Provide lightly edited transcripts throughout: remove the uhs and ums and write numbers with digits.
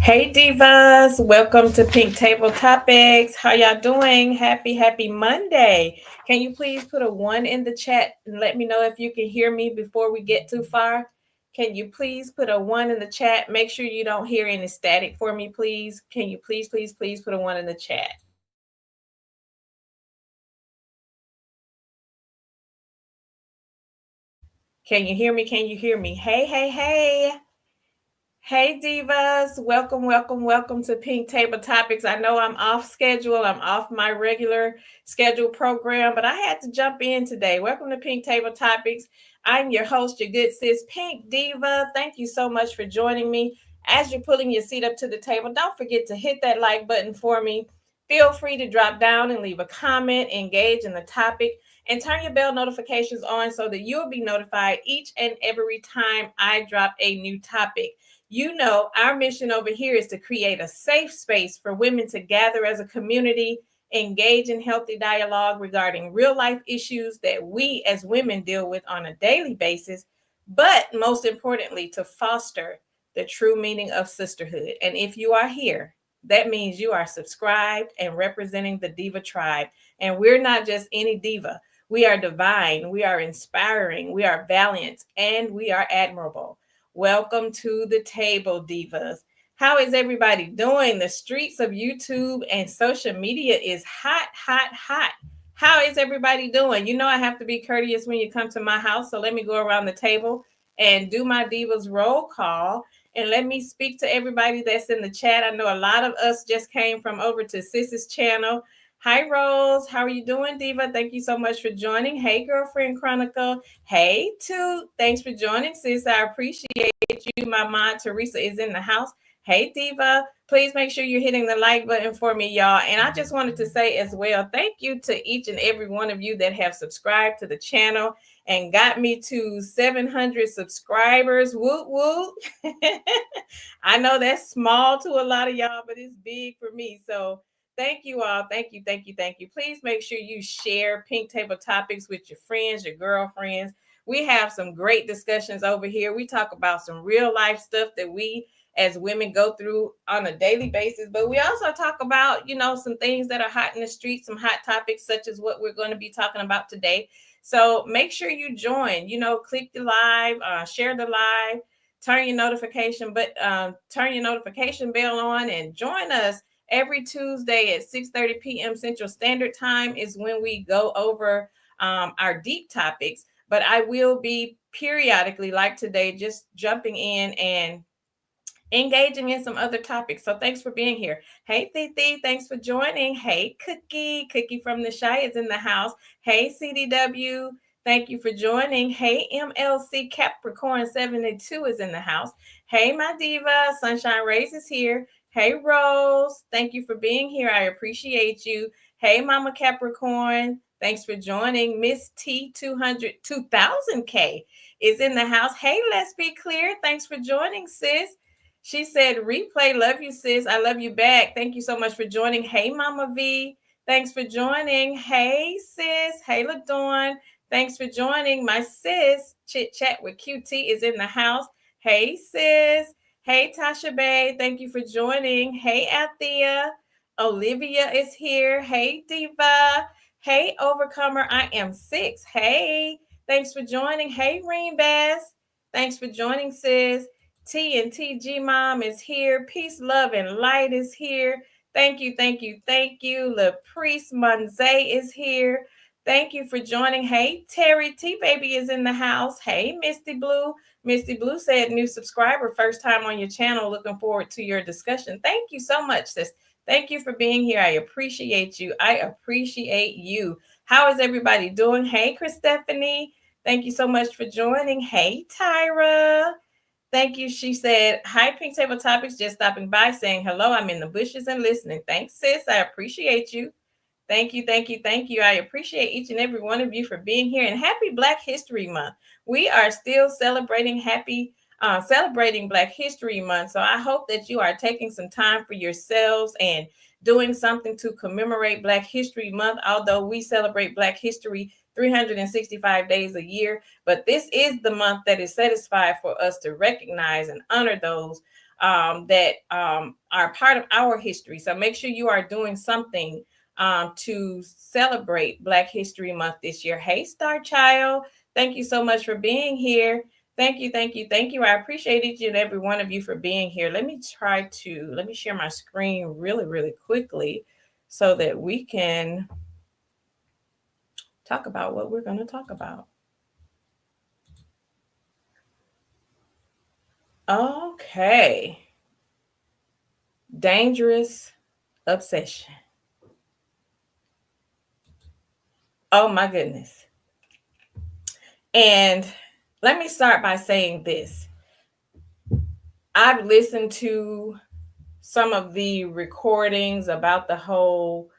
Hey divas, welcome to Pink Table Topics. How y'all doing? Happy Monday. Can you please put a 1 in the chat and let me know if you can hear me before we get too far? Can you please put a 1 in the chat? Make sure you don't hear any static for me, please. Can you please put a 1 in the chat? Can you hear me? Can you hear me? Hey. Hey divas, welcome to Pink Table Topics. I know I'm off schedule. I'm off my regular schedule program, but I had to jump in today. Welcome to Pink Table Topics. I'm your host, your good sis, Pink Diva. Thank you so much for joining me. As you're pulling your seat up to the table, don't forget to hit that like button for me. Feel free to drop down and leave a comment, engage in the topic, and turn your bell notifications on so that you'll be notified each and every time I drop a new topic. You know, our mission over here is to create a safe space for women to gather as a community, engage in healthy dialogue regarding real life issues that we as women deal with on a daily basis, but most importantly, to foster the true meaning of sisterhood. And if you are here, that means you are subscribed and representing the Diva tribe. And we're not just any diva. We are divine, we are inspiring, we are valiant, and we are admirable. Welcome to the table, divas. How is everybody doing? The streets of YouTube and social media is hot. How is everybody doing? You know, I have to be courteous when you come to my house. So let me go around the table and do my divas roll call. And let me speak to everybody that's in the chat. I know a lot of us just came from over to Sis's channel. Hi, Rose. How are you doing, Diva? Thank you so much for joining. Hey, Girlfriend Chronicle. Hey, Toot. Thanks for joining, sis. I appreciate you. My mom, Teresa, is in the house. Hey, Diva. Please make sure you're hitting the like button for me, y'all. And I just wanted to say as well, thank you to each and every one of you that have subscribed to the channel and got me to 700 subscribers. Whoop, whoop. I know that's small to a lot of y'all, but it's big for me. So thank you all. Thank you. Please make sure you share Pink Table Topics with your friends, your girlfriends. We have some great discussions over here. We talk about some real life stuff that we as women go through on a daily basis, but we also talk about, some things that are hot in the street, some hot topics such as what we're going to be talking about today. So make sure you join, click the live, share the live, turn your notification, turn your notification bell on and join us every Tuesday at 6:30 p.m. Central Standard Time is when we go over our deep topics. But I will be periodically, like today, just jumping in and engaging in some other topics. So thanks for being here. Hey, Titi, thanks for joining. Hey, Cookie from the Shy is in the house. Hey, CDW, thank you for joining. Hey, MLC Capricorn 72 is in the house. Hey, my diva, Sunshine Rays is here. Hey, Rose, thank you for being here. I appreciate you. Hey, Mama Capricorn, thanks for joining. Miss T 2000K is in the house. Hey, let's be clear. Thanks for joining, sis. She said, replay, love you, sis. I love you back. Thank you so much for joining. Hey, Mama V. Thanks for joining. Hey, sis. Hey, LaDawn. Thanks for joining. My sis, Chit Chat with QT, is in the house. Hey, sis. Hey, Tasha Bay. Thank you for joining. Hey, Althea. Olivia is here. Hey, Diva. Hey, Overcomer. I am 6. Hey, thanks for joining. Hey, Reen Bass. Thanks for joining, sis. T and TG Mom is here. Peace, love, and light is here. Thank you. LaPriest Monze is here. Thank you for joining. Hey, Terry T Baby is in the house. Hey, Misty Blue. Misty Blue said, new subscriber, first time on your channel. Looking forward to your discussion. Thank you so much, sis. Thank you for being here. I appreciate you. How is everybody doing? Hey, Chris Stephanie. Thank you so much for joining. Hey, Tyra. Thank you. She said, hi, Pink Table Topics. Just stopping by saying hello. I'm in the bushes and listening. Thanks, sis. I appreciate you. Thank you. I appreciate each and every one of you for being here. And happy Black History Month. We are still celebrating Black History Month. So I hope that you are taking some time for yourselves and doing something to commemorate Black History Month, although we celebrate Black History 365 days a year. But this is the month that is set aside for us to recognize and honor those that are part of our history. So make sure you are doing something to celebrate Black History Month this year. Hey, Star Child, thank you so much for being here. Thank you, thank you, thank you. I appreciate each and every one of you for being here. Let me share my screen really, really quickly so that we can talk about what we're going to talk about. Okay. Dangerous obsession. Oh my goodness. And let me start by saying this. I've listened to some of the recordings about the whole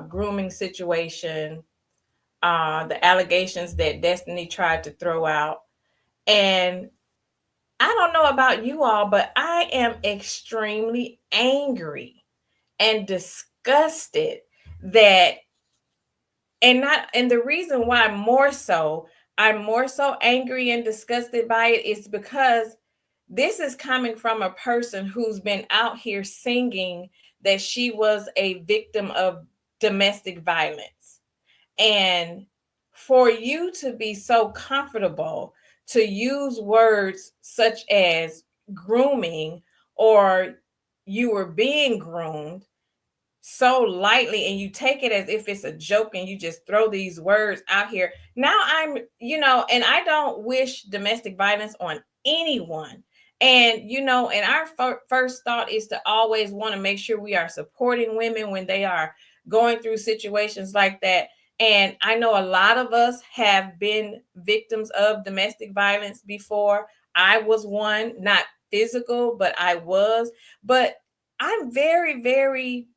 grooming situation, the allegations that Destiny tried to throw out. And I don't know about you all, but I am extremely angry and disgusted that, and the reason why I'm more so angry and disgusted by it is because this is coming from a person who's been out here singing that she was a victim of domestic violence. And for you to be so comfortable to use words such as grooming or you were being groomed so lightly, and you take it as if it's a joke and you just throw these words out here. Now and I don't wish domestic violence on anyone. And our first thought is to always want to make sure we are supporting women when they are going through situations like that. And I know a lot of us have been victims of domestic violence before. I was one, not physical, but I was. But I'm very, very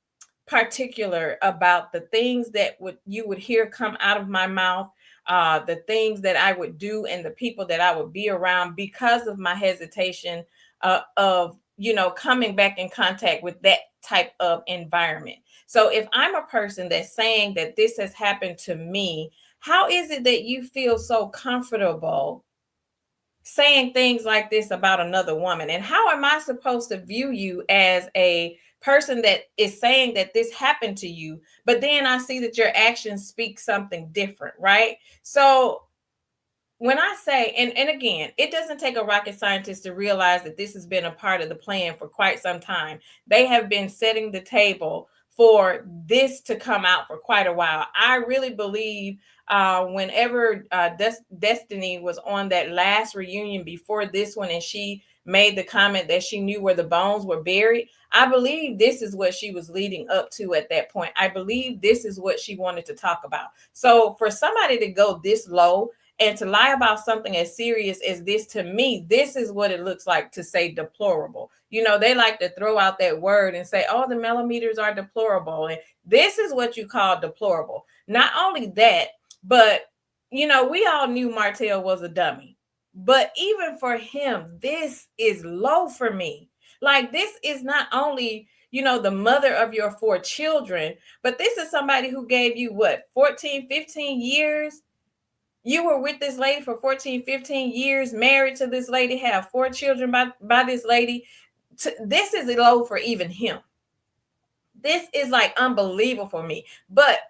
particular about the things that you would hear come out of my mouth, the things that I would do, and the people that I would be around because of my hesitation of coming back in contact with that type of environment. So if I'm a person that's saying that this has happened to me, how is it that you feel so comfortable saying things like this about another woman? And how am I supposed to view you as a person that is saying that this happened to you, but then I see that your actions speak something different, right? So when I say, and again, it doesn't take a rocket scientist to realize that this has been a part of the plan for quite some time. They have been setting the table for this to come out for quite a while. I really believe whenever Destiny was on that last reunion before this one, and she made the comment that she knew where the bones were buried, I believe this is what she was leading up to at that point. I believe this is what she wanted to talk about. So for somebody to go this low and to lie about something as serious as this, to me, this is what it looks like to say deplorable. They like to throw out that word and say, oh, the millimeters are deplorable. And this is what you call deplorable. Not only that, but, we all knew Martell was a dummy. But even for him, this is low for me. Like, this is not only, the mother of your 4 children, but this is somebody who gave you 14, 15 years. You were with this lady for 14, 15 years, married to this lady, have 4 children by this lady. This is low for even him. This is like unbelievable for me. But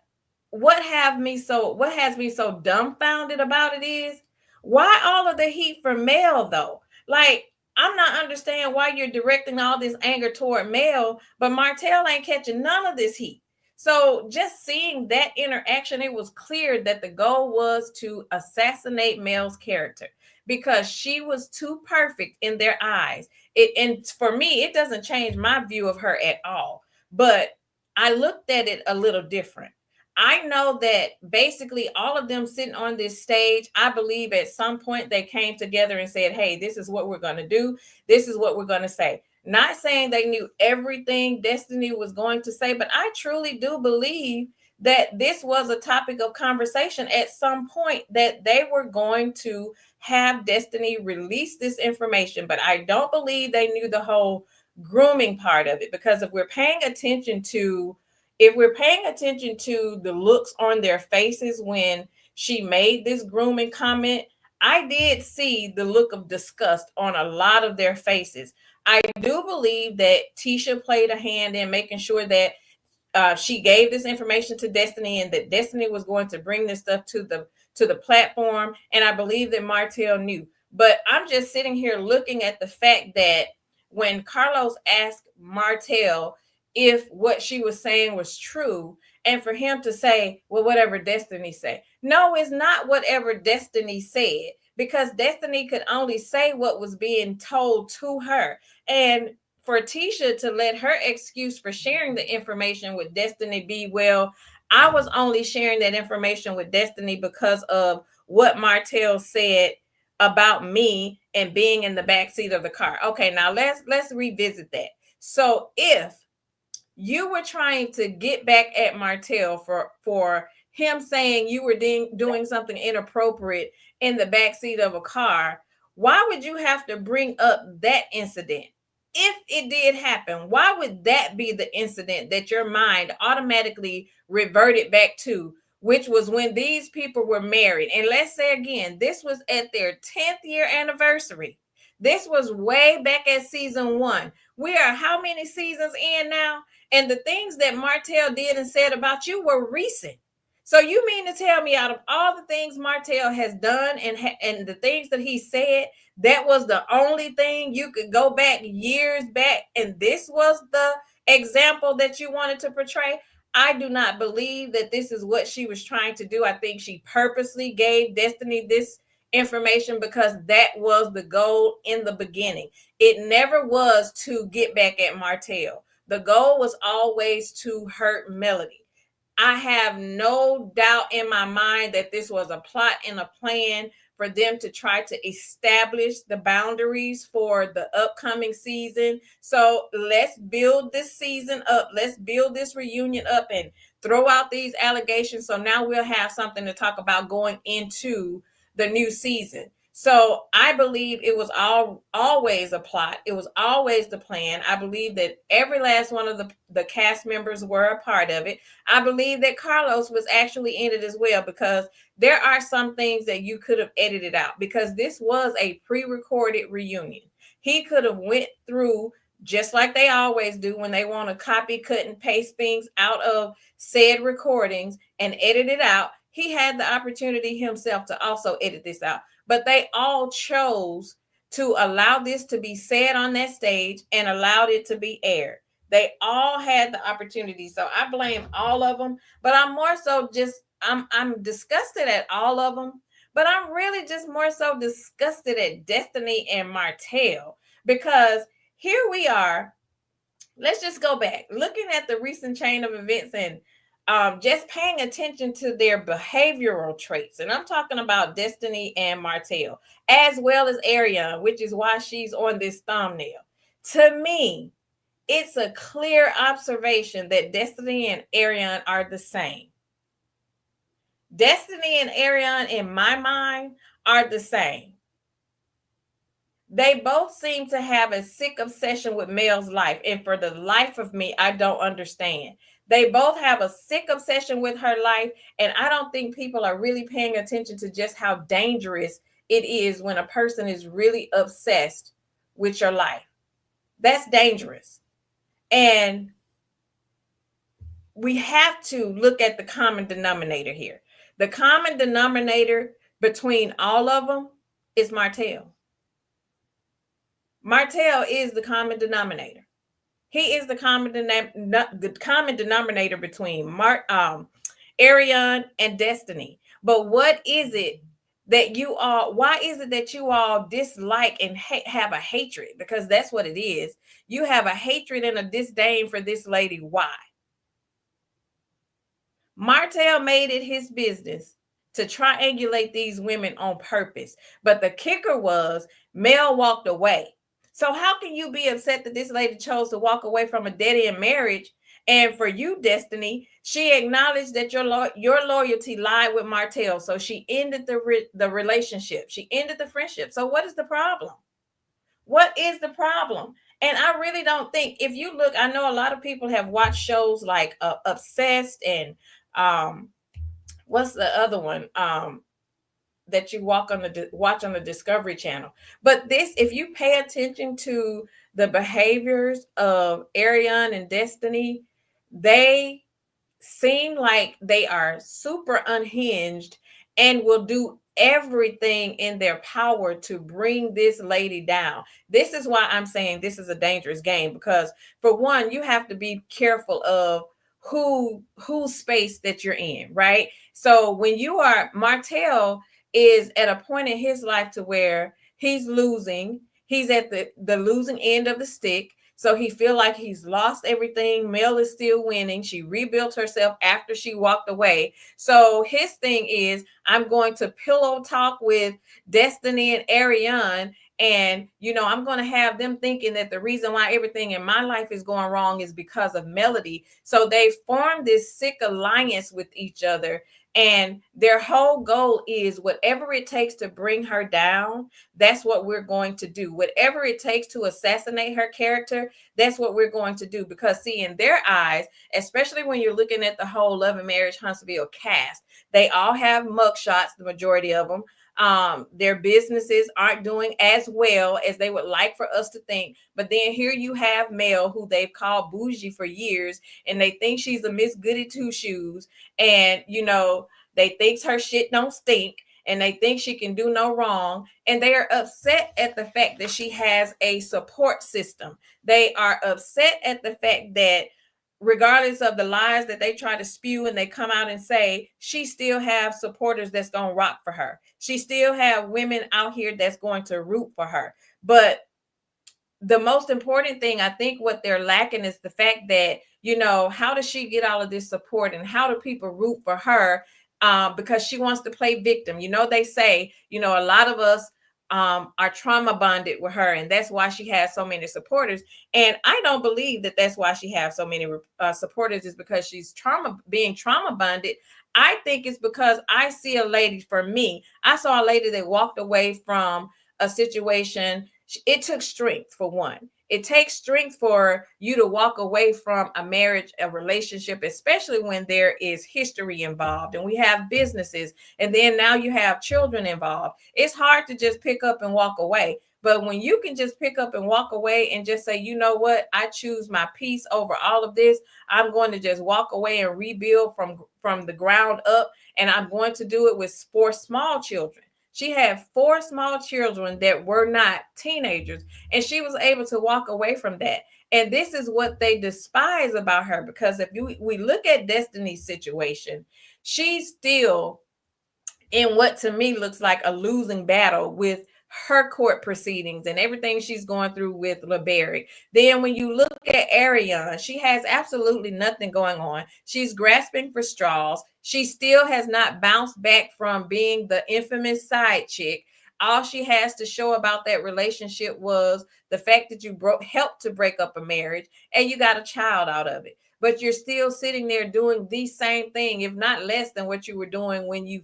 what has me so dumbfounded about it is, why all of the heat for Mel though? Like, I'm not understanding why you're directing all this anger toward Mel, but Martell ain't catching none of this heat. So just seeing that interaction, it was clear that the goal was to assassinate Mel's character because she was too perfect in their eyes. And for me, it doesn't change my view of her at all. But I looked at it a little different. I know that basically all of them sitting on this stage, I believe at some point they came together and said, hey, this is what we're going to do. This is what we're going to say. Not saying they knew everything Destiny was going to say, but I truly do believe that this was a topic of conversation at some point, that they were going to have Destiny release this information. But I don't believe they knew the whole grooming part of it, because if we're paying attention to the looks on their faces when she made this grooming comment, I did see the look of disgust on a lot of their faces. I do believe that Tisha played a hand in making sure that she gave this information to Destiny, and that Destiny was going to bring this stuff to the platform. And I believe that Martell knew. But I'm just sitting here looking at the fact that when Carlos asked Martell if what she was saying was true, and for him to say, well, whatever Destiny said. No, it's not whatever Destiny said, because Destiny could only say what was being told to her. And for Tisha to let her excuse for sharing the information with Destiny be, well, I was only sharing that information with Destiny because of what Martell said about me and being in the back seat of the car. Okay, now let's revisit that. So if you were trying to get back at Martell for him saying you were doing something inappropriate in the back seat of a car, why would you have to bring up that incident? If it did happen, why would that be the incident that your mind automatically reverted back to, which was when these people were married? And let's say again, this was at their 10th year anniversary. This was way back at season 1. We are how many seasons in now? And the things that Martell did and said about you were recent. So you mean to tell me, out of all the things Martell has done and the things that he said, that was the only thing you could go back years back, and this was the example that you wanted to portray? I do not believe that this is what she was trying to do. I think she purposely gave Destiny this information because that was the goal in the beginning. It never was to get back at Martell. The goal was always to hurt Melody. I have no doubt in my mind that this was a plot and a plan for them to try to establish the boundaries for the upcoming season. So let's build this season up. Let's build this reunion up and throw out these allegations. So now we'll have something to talk about going into the new season. So I believe it was always a plot. It was always the plan. I believe that every last one of the cast members were a part of it. I believe that Carlos was actually in it as well, because there are some things that you could have edited out, because this was a pre-recorded reunion. He could have went through, just like they always do when they want to copy, cut, and paste things out of said recordings and edit it out. He had the opportunity himself to also edit this out, but they all chose to allow this to be said on that stage and allowed it to be aired. They all had the opportunity. So I blame all of them, but I'm more so just, I'm disgusted at all of them, but I'm really just more so disgusted at Destiny and Martell, because here we are. Let's just go back, looking at the recent chain of events and just paying attention to their behavioral traits. And I'm talking about Destiny and Martell, as well as Ariane, which is why she's on this thumbnail. To me, it's a clear observation that Destiny and Ariane are the same. Destiny and Ariane, in my mind, are the same. They both seem to have a sick obsession with Mel's life. And for the life of me, I don't understand. They both have a sick obsession with her life. And I don't think people are really paying attention to just how dangerous it is when a person is really obsessed with your life. That's dangerous. And we have to look at the common denominator here. The common denominator between all of them is Martell. Martell is the common denominator. He is the common denominator between Ariane and Destiny. But what is it that you all, why is it that you all dislike and have a hatred? Because that's what it is. You have a hatred and a disdain for this lady. Why? Martell made it his business to triangulate these women on purpose. But the kicker was Mel walked away. So how can you be upset that this lady chose to walk away from a dead-end marriage? And for you, Destiny, she acknowledged that your loyalty lied with Martell. So she ended the relationship. She ended the friendship. So what is the problem? What is the problem? And I really don't think, if you look, I know a lot of people have watched shows like Obsessed and what's the other one? that you watch on the Discovery Channel. But this, if you pay attention to the behaviors of Ariane and Destiny, they seem like they are super unhinged and will do everything in their power to bring this lady down. This is why I'm saying this is a dangerous game, because for one, you have to be careful of whose space that you're in, right? So when you are, Martell is at a point in his life to where he's losing, he's at the losing end of the stick. So he feel like he's lost everything. Mel is still winning. She rebuilt herself after she walked away. So his thing is, I'm going to pillow talk with Destiny and Ariane. And, I'm going to have them thinking that the reason why everything in my life is going wrong is because of Melody. So they formed this sick alliance with each other. And their whole goal is whatever it takes to bring her down, that's what we're going to do. Whatever it takes to assassinate her character, that's what we're going to do. Because see, in their eyes, especially when you're looking at the whole Love and Marriage Huntsville cast, they all have mugshots, the majority of them. Their businesses aren't doing as well as they would like for us to think. But then here you have Mel, who they've called bougie for years, and they think she's a Miss Goody Two Shoes. And, they think her shit don't stink, and they think she can do no wrong. And they are upset at the fact that she has a support system. They are upset at the fact that regardless of the lies that they try to spew and they come out and say, she still have supporters that's going to rock for her. She still have women out here that's going to root for her. But the most important thing, I think what they're lacking is the fact that, how does she get all of this support, and how do people root for her? Because she wants to play victim. They say, a lot of us are trauma bonded with her, and that's why she has so many supporters. And I don't believe that that's why she has so many supporters, is because she's being trauma bonded. I think it's because I see a lady, for me, I saw a lady that walked away from a situation. It took strength, for one. It takes strength for you to walk away from a marriage, a relationship, especially when there is history involved and we have businesses, and then now you have children involved. It's hard to just pick up and walk away. But when you can just pick up and walk away and just say, you know what, I choose my peace over all of this. I'm going to just walk away and rebuild from the ground up. And I'm going to do it with 4 small children. She had 4 small children that were not teenagers, and she was able to walk away from that. And this is what they despise about her, because if we look at Destiny's situation, she's still in what to me looks like a losing battle with her court proceedings and everything she's going through with LeBerry. Then when you look at Ariane, she has absolutely nothing going on. She's grasping for straws. She still has not bounced back from being the infamous side chick. All she has to show about that relationship was the fact that you helped to break up a marriage and you got a child out of it. But you're still sitting there doing the same thing, if not less than what you were doing when you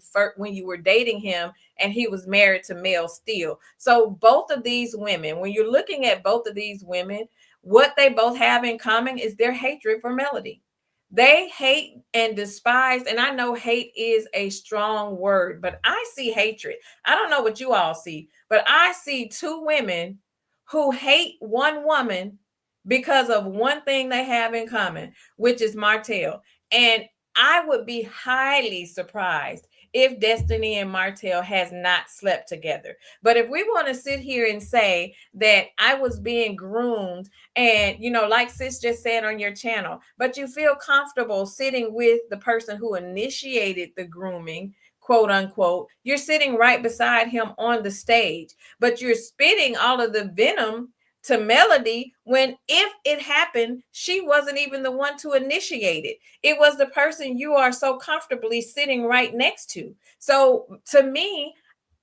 were dating him and he was married to Mel still. So both of these women, when you're looking at both of these women, what they both have in common is their hatred for Melody. They hate and despise, and I know hate is a strong word, but I see hatred. I don't know what you all see, but I see 2 women who hate one woman because of one thing they have in common, which is Martell. And I would be highly surprised if Destiny and Martell has not slept together. But if we want to sit here and say that I was being groomed, and like sis just said on your channel, but you feel comfortable sitting with the person who initiated the grooming, quote unquote, you're sitting right beside him on the stage, but you're spitting all of the venom to Melody, when if it happened, she wasn't even the one to initiate it. It was the person you are so comfortably sitting right next to. So to me,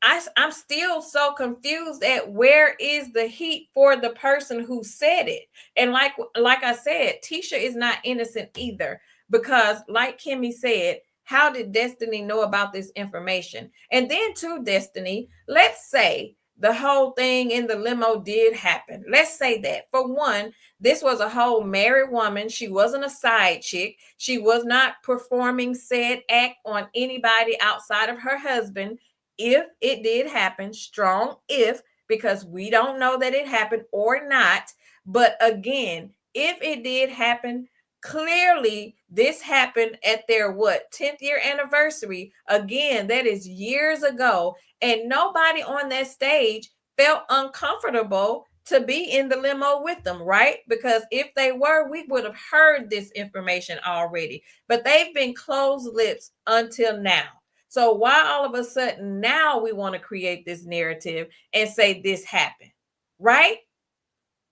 I'm still so confused at where is the heat for the person who said it. And like I said, Tisha is not innocent either, because like Kimmy said, how did Destiny know about this information? And then to Destiny, let's say the whole thing in the limo did happen. Let's say that. For one, this was a whole married woman. She wasn't a side chick. She was not performing said act on anybody outside of her husband. if it did happen, strong if, because we don't know that it happened or not. But again, if it did happen, clearly this happened at their what, 10th year anniversary. Again, that is years ago. And nobody on that stage felt uncomfortable to be in the limo with them, right? Because if they were, we would have heard this information already. But they've been closed lips until now. So why all of a sudden now we want to create this narrative and say this happened, right?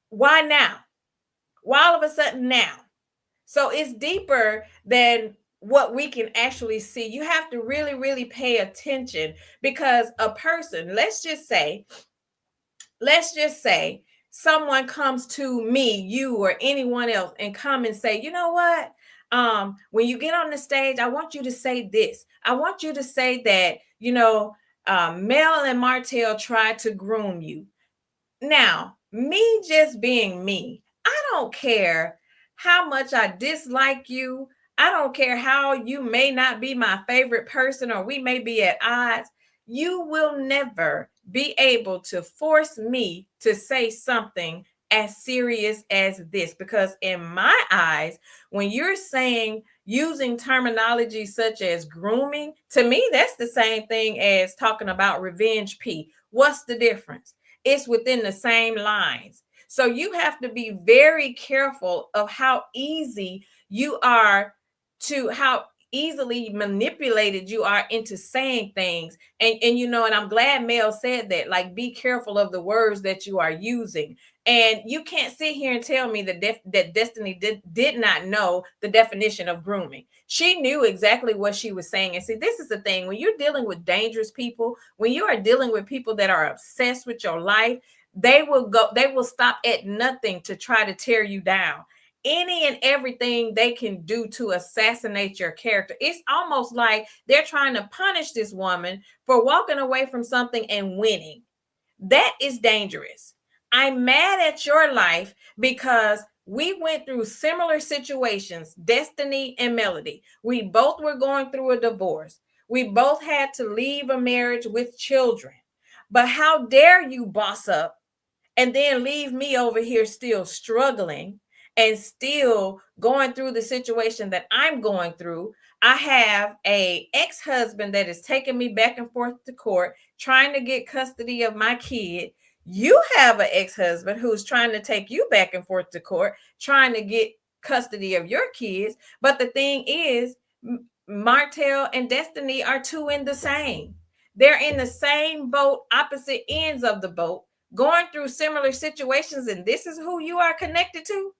Why now? Why all of a sudden now? So it's deeper than what we can actually see. You have to really, really pay attention, because a person, let's just say someone comes to me, you or anyone else, and come and say, you know what? When you get on the stage, I want you to say this. I want you to say that, Mel and Martell tried to groom you. Now, me just being me, I don't care how much I dislike you. I don't care how you may not be my favorite person or we may be at odds. You will never be able to force me to say something as serious as this, because in my eyes, when you're saying using terminology such as grooming, to me, that's the same thing as talking about revenge P. What's the difference? It's within the same lines. So you have to be very careful of how easy you are how easily manipulated you are into saying things. And I'm glad Mel said that, like, be careful of the words that you are using. And you can't sit here and tell me that Destiny did not know the definition of grooming. She knew exactly what she was saying. And see, this is the thing. When you're dealing with dangerous people, when you are dealing with people that are obsessed with your life, they will stop at nothing to try to tear you down. Any and everything they can do to assassinate your character. It's almost like they're trying to punish this woman for walking away from something and winning. That is dangerous. I'm mad at your life because we went through similar situations, Destiny and Melody. We both were going through a divorce. We both had to leave a marriage with children. But how dare you boss up and then leave me over here still struggling and still going through the situation that I'm going through. I have a ex-husband that is taking me back and forth to court, trying to get custody of my kid. You have an ex-husband who's trying to take you back and forth to court, trying to get custody of your kids. But the thing is, Martell and Destiny are two in the same. They're in the same boat, opposite ends of the boat, going through similar situations, and this is who you are connected to.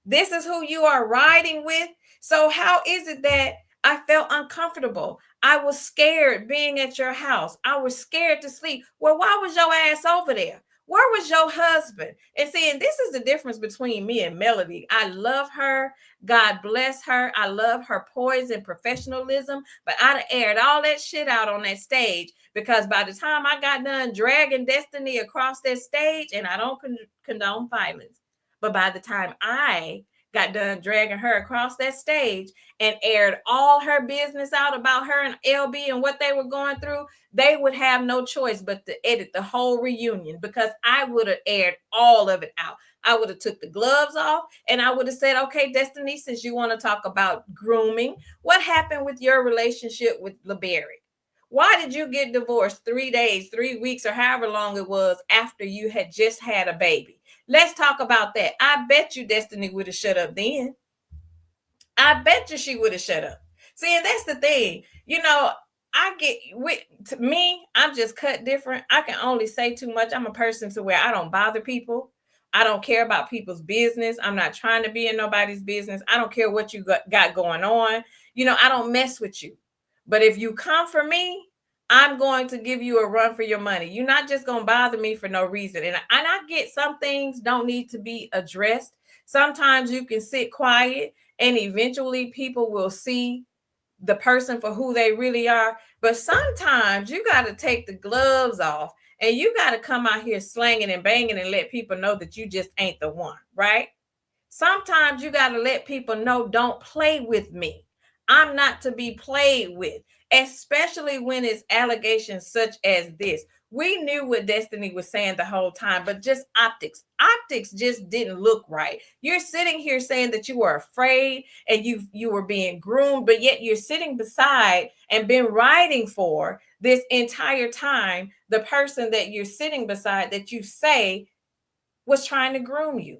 This is who you are riding with. So how is it that I felt uncomfortable? I was scared being at your house. I was scared to sleep. Well, why was your ass over there? Where was your husband? And seeing, this is the difference between me and Melody. I love her. God bless her. I love her poise and professionalism, but I'd have aired all that shit out on that stage, because by the time I got done dragging Destiny across that stage, and I don't condone violence, but by the time I got done dragging her across that stage and aired all her business out about her and LB and what they were going through, they would have no choice but to edit the whole reunion, because I would have aired all of it out. I would have took the gloves off and I would have said, okay, Destiny, since you want to talk about grooming, what happened with your relationship with LeBerry? Why did you get divorced 3 days, 3 weeks, or however long it was after you had just had a baby? Let's talk about that. I bet you Destiny would have shut up then. I bet you she would have shut up. See, and that's the thing. To me, I'm just cut different. I can only say too much. I'm a person to where I don't bother people. I don't care about people's business. I'm not trying to be in nobody's business. I don't care what you got going on. I don't mess with you. But if you come for me, I'm going to give you a run for your money. You're not just going to bother me for no reason. And I get some things don't need to be addressed. Sometimes you can sit quiet and eventually people will see the person for who they really are. But sometimes you got to take the gloves off and you got to come out here slanging and banging and let people know that you just ain't the one, right? Sometimes you got to let people know, don't play with me. I'm not to be played with, especially when it's allegations such as this. We knew what Destiny was saying the whole time, but just optics just didn't look right. You're sitting here saying that you were afraid and you were being groomed, but yet you're sitting beside and been riding for this entire time the person that you're sitting beside that you say was trying to groom you.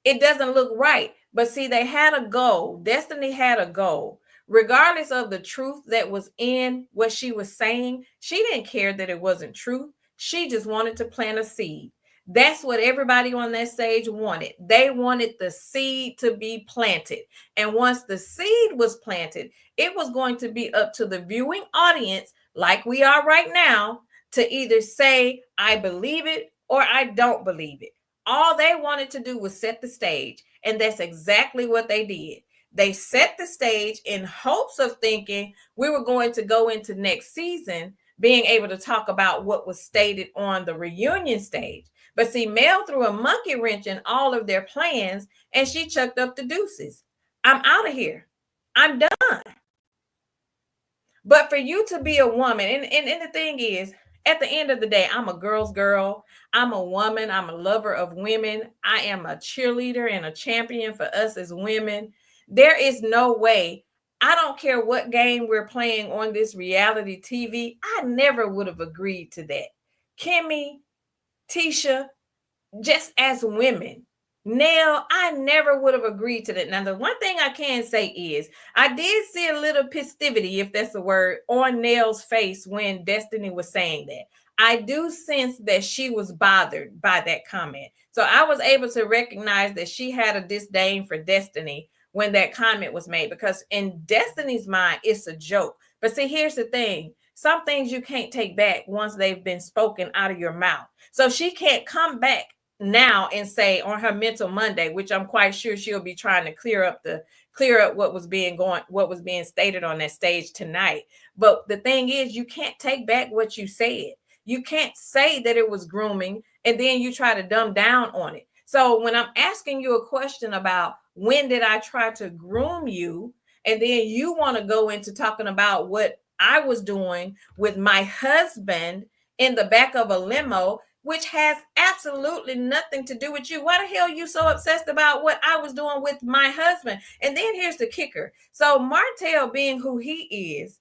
It doesn't look right. But see, they had a goal. Destiny had a goal. Regardless of the truth that was in what she was saying, she didn't care that it wasn't true. She just wanted to plant a seed. That's what everybody on that stage wanted. They wanted the seed to be planted. And once the seed was planted, it was going to be up to the viewing audience, like we are right now, to either say, I believe it or I don't believe it. All they wanted to do was set the stage. And that's exactly what they did. They set the stage in hopes of thinking we were going to go into next season being able to talk about what was stated on the reunion stage. But see, Mel threw a monkey wrench in all of their plans and she chucked up the deuces. I'm out of here. I'm done. But for you to be a woman, and the thing is, at the end of the day, I'm a girl's girl. I'm a woman. I'm a lover of women. I am a cheerleader and a champion for us as women. There is no way. I don't care what game we're playing on this reality TV. I never would have agreed to that. Kimmy, Tisha, just as women. Nell, I never would have agreed to that. Now, the one thing I can say is I did see a little festivity, if that's a word, on Nell's face when Destiny was saying that. I do sense that she was bothered by that comment. So I was able to recognize that she had a disdain for Destiny when that comment was made, because in Destiny's mind, it's a joke. But see, here's the thing. Some things you can't take back once they've been spoken out of your mouth. So she can't come back now and say on her mental Monday, which I'm quite sure she'll be trying to clear up what was being stated on that stage tonight. But the thing is, you can't take back what you said. You can't say that it was grooming and then you try to dumb down on it. So when I'm asking you a question about when did I try to groom you, and then you want to go into talking about what I was doing with my husband in the back of a limo, which has absolutely nothing to do with you. Why the hell are you so obsessed about what I was doing with my husband? And then here's the kicker. So Martell, being who he is,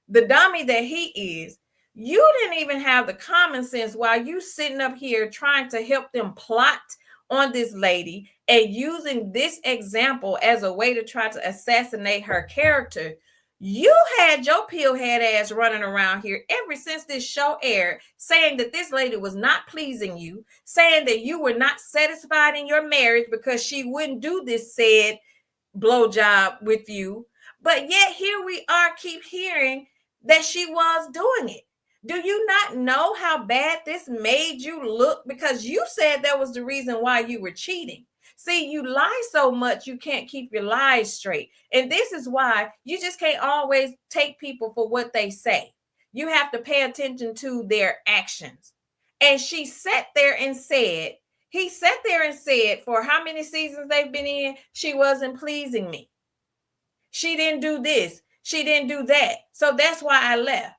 the dummy that he is, you didn't even have the common sense while you sitting up here trying to help them plot on this lady and using this example as a way to try to assassinate her character. You had your pillhead ass running around here ever since this show aired, saying that this lady was not pleasing you, saying that you were not satisfied in your marriage because she wouldn't do this said blowjob with you. But yet here we are, keep hearing that she was doing it. Do you not know how bad this made you look? Because you said that was the reason why you were cheating. See, you lie so much, you can't keep your lies straight. And this is why you just can't always take people for what they say. You have to pay attention to their actions. And she sat there and said, he sat there and said, for how many seasons they've been in, she wasn't pleasing me. She didn't do this. She didn't do that. So that's why I left.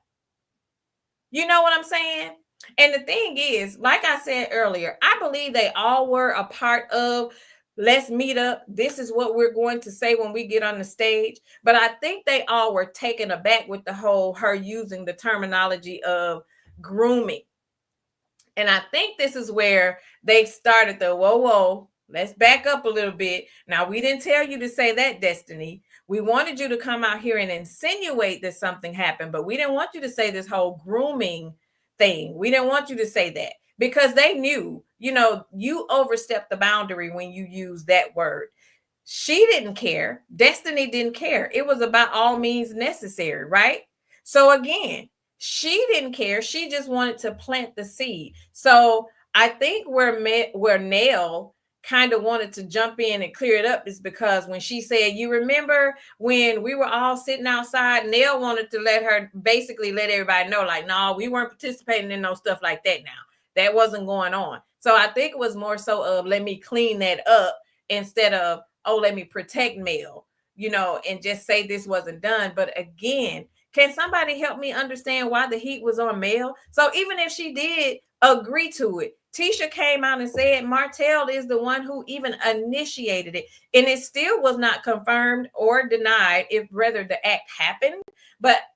You know what I'm saying? And the thing is, like I said earlier, I believe they all were a part of let's meet up. This is what we're going to say when we get on the stage. But I think they all were taken aback with the whole her using the terminology of grooming. And I think this is where they started the whoa, let's back up a little bit. Now, we didn't tell you to say that, Destiny. We wanted you to come out here and insinuate that something happened, but we didn't want you to say this whole grooming thing. We didn't want you to say that because they knew, you overstepped the boundary when you used that word. She didn't care. Destiny didn't care. It was about all means necessary, right? So again, she didn't care. She just wanted to plant the seed. So I think where Nell kind of wanted to jump in and clear it up is because when she said, you remember when we were all sitting outside, Nell wanted to basically let everybody know, like, no, we weren't participating in no stuff like that now. That wasn't going on. So I think it was more so of let me clean that up instead of, oh, let me protect Mel. and just say this wasn't done. But again, can somebody help me understand why the heat was on Mel? So even if she did agree to it, Tisha came out and said Martell is the one who even initiated it. And it still was not confirmed or denied if whether the act happened.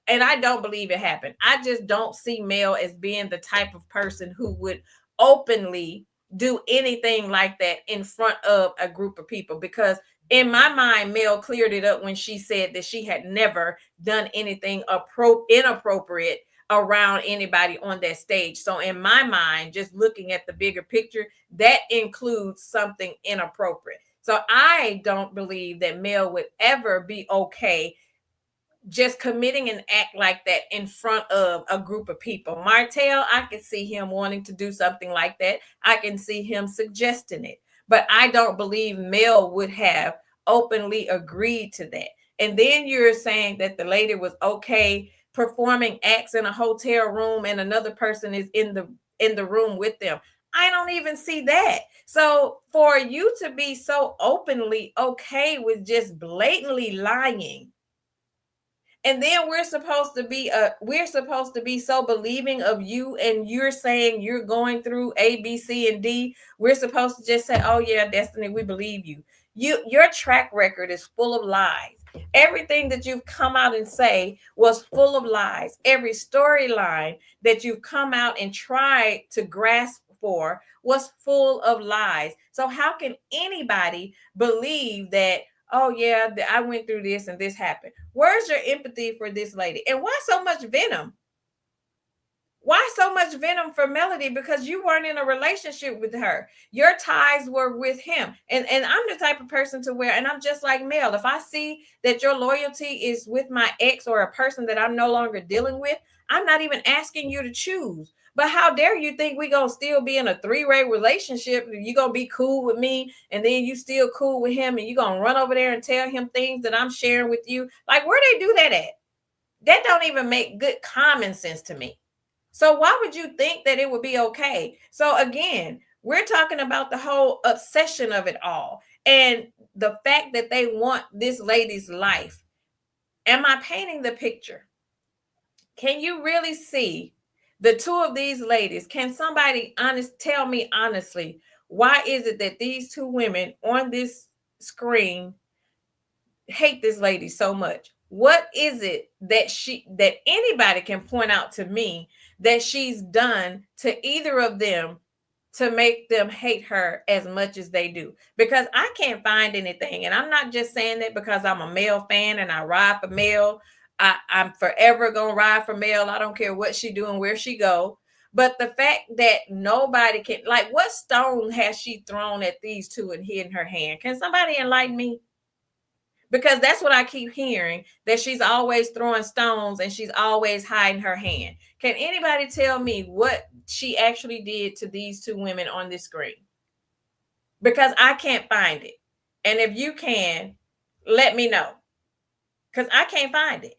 And I don't believe it happened. I just don't see Mel as being the type of person who would openly do anything like that in front of a group of people, because in my mind, Mel cleared it up when she said that she had never done anything inappropriate around anybody on that stage. So in my mind, just looking at the bigger picture, that includes something inappropriate. So I don't believe that Mel would ever be okay just committing an act like that in front of a group of people. Martell, I can see him wanting to do something like that. I can see him suggesting it. But I don't believe Mel would have openly agreed to that. And then you're saying that the lady was okay performing acts in a hotel room and another person is in the room with them. I don't even see that. So for you to be so openly okay with just blatantly lying, and then we're supposed to be so believing of you, and you're saying you're going through A, B, C, and D. We're supposed to just say, oh yeah, Destiny, we believe you. Your track record is full of lies. Everything that you've come out and say was full of lies. Every storyline that you've come out and tried to grasp for was full of lies. So how can anybody believe that, oh yeah, I went through this and this happened? Where's your empathy for this lady? And why so much venom? Why so much venom for Melody? Because you weren't in a relationship with her. Your ties were with him. And I'm the type of person to where, and I'm just like Mel, if I see that your loyalty is with my ex or a person that I'm no longer dealing with, I'm not even asking you to choose. But how dare you think we gonna still be in a three-way relationship? You gonna be cool with me, and then you still cool with him, and you gonna run over there and tell him things that I'm sharing with you? Like, where they do that at? That don't even make good common sense to me. So why would you think that it would be okay? So again, we're talking about the whole obsession of it all and the fact that they want this lady's life. Am I painting the picture? Can you really see the two of these ladies? Can somebody tell me honestly, why is it that these two women on this screen hate this lady so much? What is it that anybody can point out to me that she's done to either of them to make them hate her as much as they do? Because I can't find anything. And I'm not just saying that because I'm a Mel fan and I ride for Mel. I'm forever gonna ride for Mel. I don't care what she do and where she go. But the fact that nobody can, like, what stone has she thrown at these two and hid in her hand? Can somebody enlighten me? Because that's what I keep hearing, that she's always throwing stones and she's always hiding her hand. Can anybody tell me what she actually did to these two women on this screen? Because I can't find it. And if you can, let me know. Because I can't find it.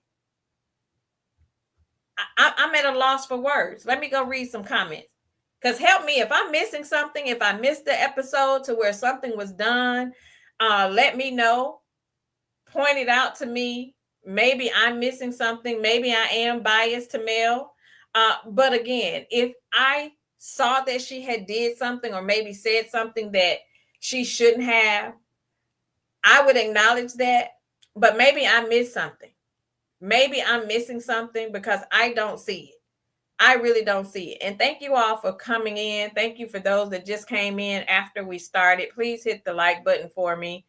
I'm at a loss for words. Let me go read some comments. Because help me if I'm missing something, if I missed the episode to where something was done, let me know. Point it out to me. Maybe I'm missing something. Maybe I am biased to Mel. But again, if I saw that she had did something or maybe said something that she shouldn't have, I would acknowledge that. But maybe I missed something. Maybe I'm missing something because I don't see it. I really don't see it. And thank you all for coming in. Thank you for those that just came in after we started. Please hit the like button for me.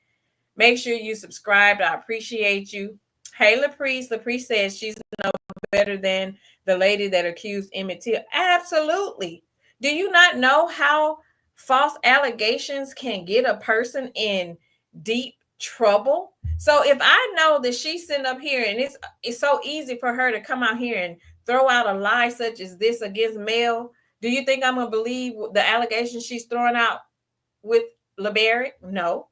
Make sure you subscribe. I appreciate you. Hey, Laprice. Laprice says she's no better than the lady that accused Emmett Till. Absolutely. Do you not know how false allegations can get a person in deep trouble? So if I know that she's sitting up here and it's so easy for her to come out here and throw out a lie such as this against Mel, do you think I'm going to believe the allegations she's throwing out with LeBarrett? No.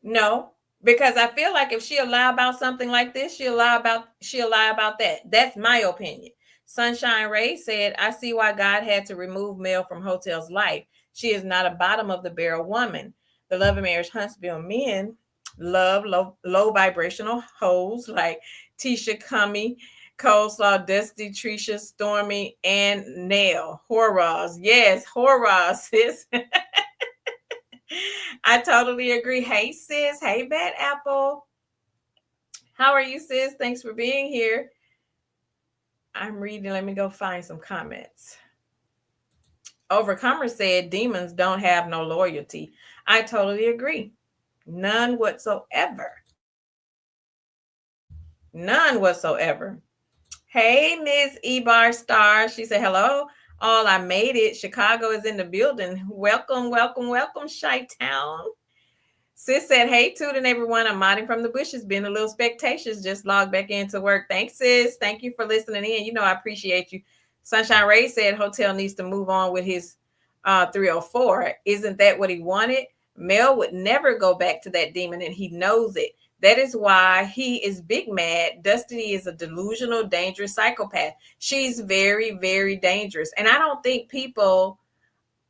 No, because I feel like if she'll lie about something like this, she'll lie about that. That's my opinion. Sunshine Ray said, I see why God had to remove Mel from Hotel's life. She is not a bottom of the barrel woman. The Love and Marriage Huntsville men love low vibrational hoes like Tisha Cummy, Coleslaw, Dusty, Trisha, Stormy, and Nail. Horrors. Yes, horrors, sis. I totally agree. Hey, sis. Hey, Bad Apple. How are you, sis? Thanks for being here. I'm reading. Let me go find some comments. Overcomer said demons don't have no loyalty. I totally agree. None whatsoever. None whatsoever. Hey, Miss Ebar Star. She said, hello. All I made it. Chicago is in the building. Welcome, welcome, welcome, Chi-Town. Sis said, hey, Tootin' everyone. I'm modding from the bushes, being a little spectacious. Just logged back into work. Thanks, sis. Thank you for listening in. You know, I appreciate you. Sunshine Ray said Hotel needs to move on with his 304. Isn't that what he wanted? Mel would never go back to that demon, and he knows it. That is why he is big mad. Destiny is a delusional, dangerous psychopath. She's very, very dangerous. And I don't think people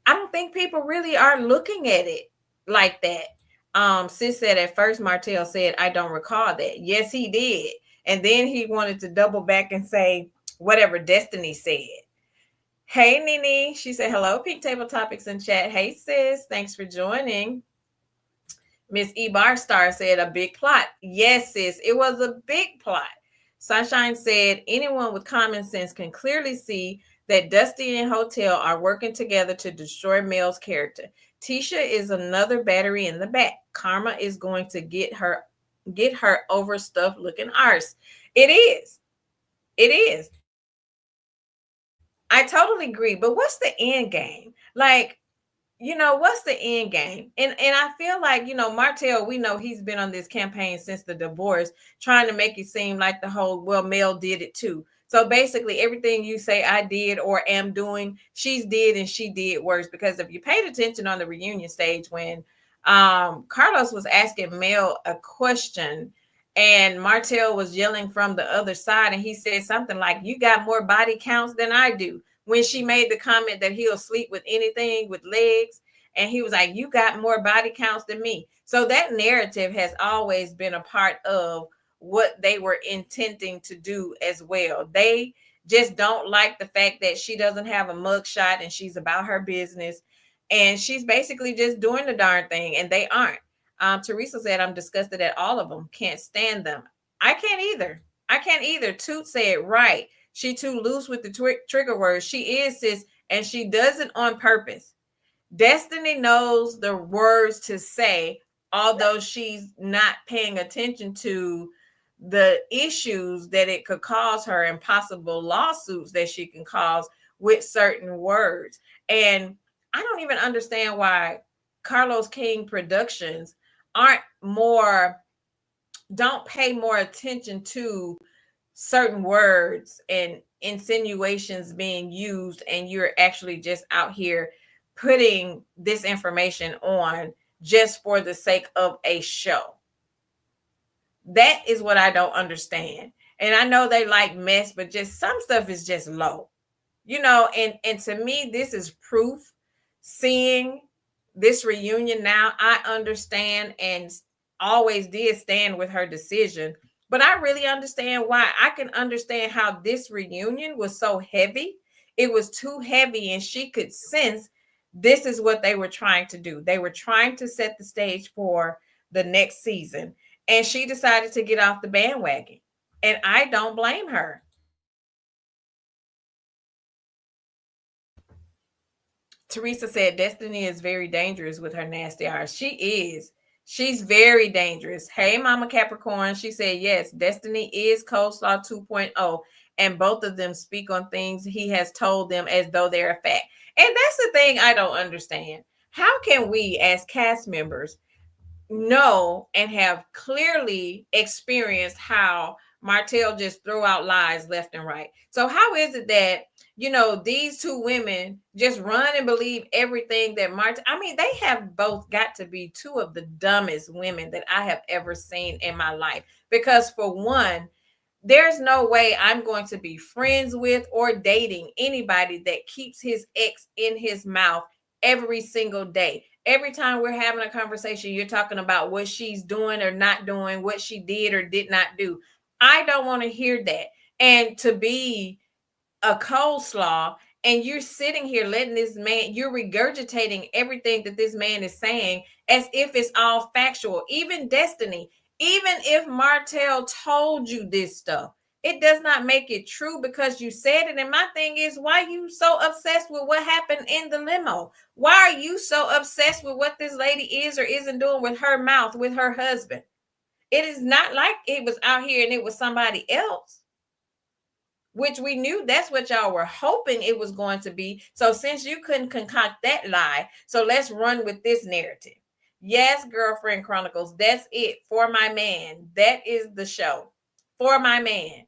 really are looking at it like that. Sis said at first Martell said, I don't recall that. Yes, he did. And then he wanted to double back and say whatever Destiny said. Hey, Nene. She said, hello, Pink Table Topics in chat. Hey, sis. Thanks for joining. Miss E. Barstar said a big plot. Yes, sis. It was a big plot. Sunshine said anyone with common sense can clearly see that Dusty and Hotel are working together to destroy Mel's character. Tisha is another battery in the back. Karma is going to get her over stuff looking arse. It is. It is. I totally agree. But what's the end game? Like, what's the end game? And I feel like, Martell, we know he's been on this campaign since the divorce, trying to make it seem like the whole, well, Mel did it too. So basically everything you say I did or am doing, she's did and she did worse. Because if you paid attention on the reunion stage when Carlos was asking Mel a question and Martell was yelling from the other side, and he said something like, you got more body counts than I do. When she made the comment that he'll sleep with anything with legs, and he was like, you got more body counts than me. So that narrative has always been a part of what they were intending to do as well. They just don't like the fact that she doesn't have a mugshot and she's about her business, and she's basically just doing the darn thing, and they aren't. Teresa said, I'm disgusted at all of them. Can't stand them. I can't either. I can't either. Toot said, right. She too loose with the trigger words. She is, sis, and she does it on purpose. Destiny knows the words to say, although she's not paying attention to the issues that it could cause her and possible lawsuits that she can cause with certain words. And I don't even understand why Carlos King Productions don't pay more attention to certain words and insinuations being used, and you're actually just out here putting this information on just for the sake of a show. That is what I don't understand. And I know they like mess, but just some stuff is just low, and to me, this is proof. Seeing this reunion now, I understand and always did stand with her decision, but I really understand why. I can understand how this reunion was so heavy. It was too heavy, and she could sense this is what they were trying to do. They were trying to set the stage for the next season, and she decided to get off the bandwagon, and I don't blame her. Teresa said Destiny is very dangerous with her nasty eyes. She is. She's very dangerous. Hey, Mama Capricorn. She said, yes, Destiny is Coleslaw 2.0, and both of them speak on things he has told them as though they're a fact. And that's the thing I don't understand. How can we, as cast members, know and have clearly experienced how Martell just throw out lies left and right? So how is it that these two women just run and believe everything that they have both got to be two of the dumbest women that I have ever seen in my life. Because for one, there's no way I'm going to be friends with or dating anybody that keeps his ex in his mouth every single day. Every time we're having a conversation, you're talking about what she's doing or not doing, what she did or did not do. I don't want to hear that. And to be a coleslaw, and you're sitting here letting this man, you're regurgitating everything that this man is saying as if it's all factual. Even Destiny, even if Martell told you this stuff, it does not make it true because you said it. And my thing is, why are you so obsessed with what happened in the limo? Why are you so obsessed with what this lady is or isn't doing with her mouth, with her husband? It is not like it was out here and it was somebody else, which we knew that's what y'all were hoping it was going to be. So since you couldn't concoct that lie, so let's run with this narrative. Yes, Girlfriend Chronicles, that's it. For My Man. That is the show. For My Man.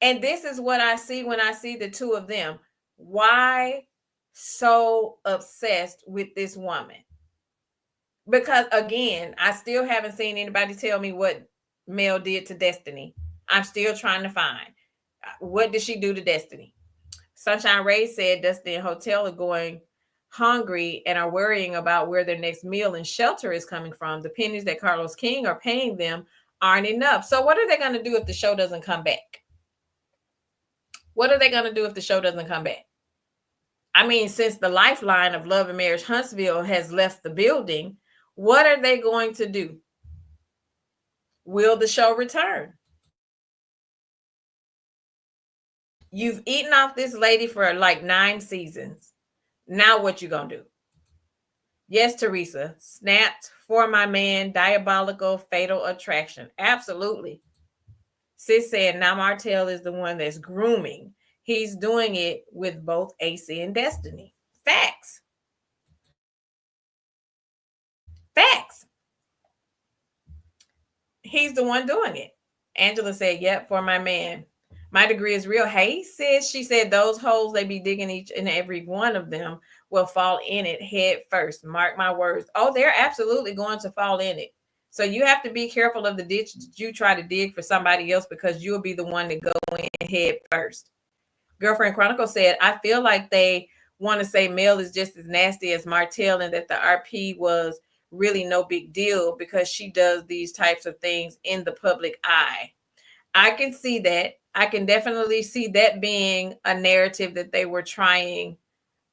And this is what I see when I see the two of them. Why so obsessed with this woman? Because again, I still haven't seen anybody tell me what Mel did to Destiny. I'm still trying to find. What did she do to Destiny? Sunshine Ray said Dusty and Hotel are going hungry and are worrying about where their next meal and shelter is coming from. The pennies that Carlos King are paying them aren't enough. So what are they going to do if the show doesn't come back? What are they going to do if the show doesn't come back? I mean, since the lifeline of Love and Marriage Huntsville has left the building, what are they going to do? Will the show return? You've eaten off this lady for like 9 seasons. Now what you gonna do? Yes, Teresa. Snapped, For My Man, diabolical, fatal attraction. Absolutely. Sis said now Martell is the one that's grooming. He's doing it with both AC and Destiny. Facts. Facts. He's the one doing it. Angela said, yep, For My Man. My degree is real. Hey, sis, she said those holes they be digging, each and every one of them will fall in it head first. Mark my words. Oh, they're absolutely going to fall in it. So you have to be careful of the ditch that you try to dig for somebody else, because you'll be the one to go in head first. Girlfriend Chronicle said, I feel like they want to say Mel is just as nasty as Martell and that the RP was really no big deal because she does these types of things in the public eye. I can see that. I can definitely see that being a narrative that they were trying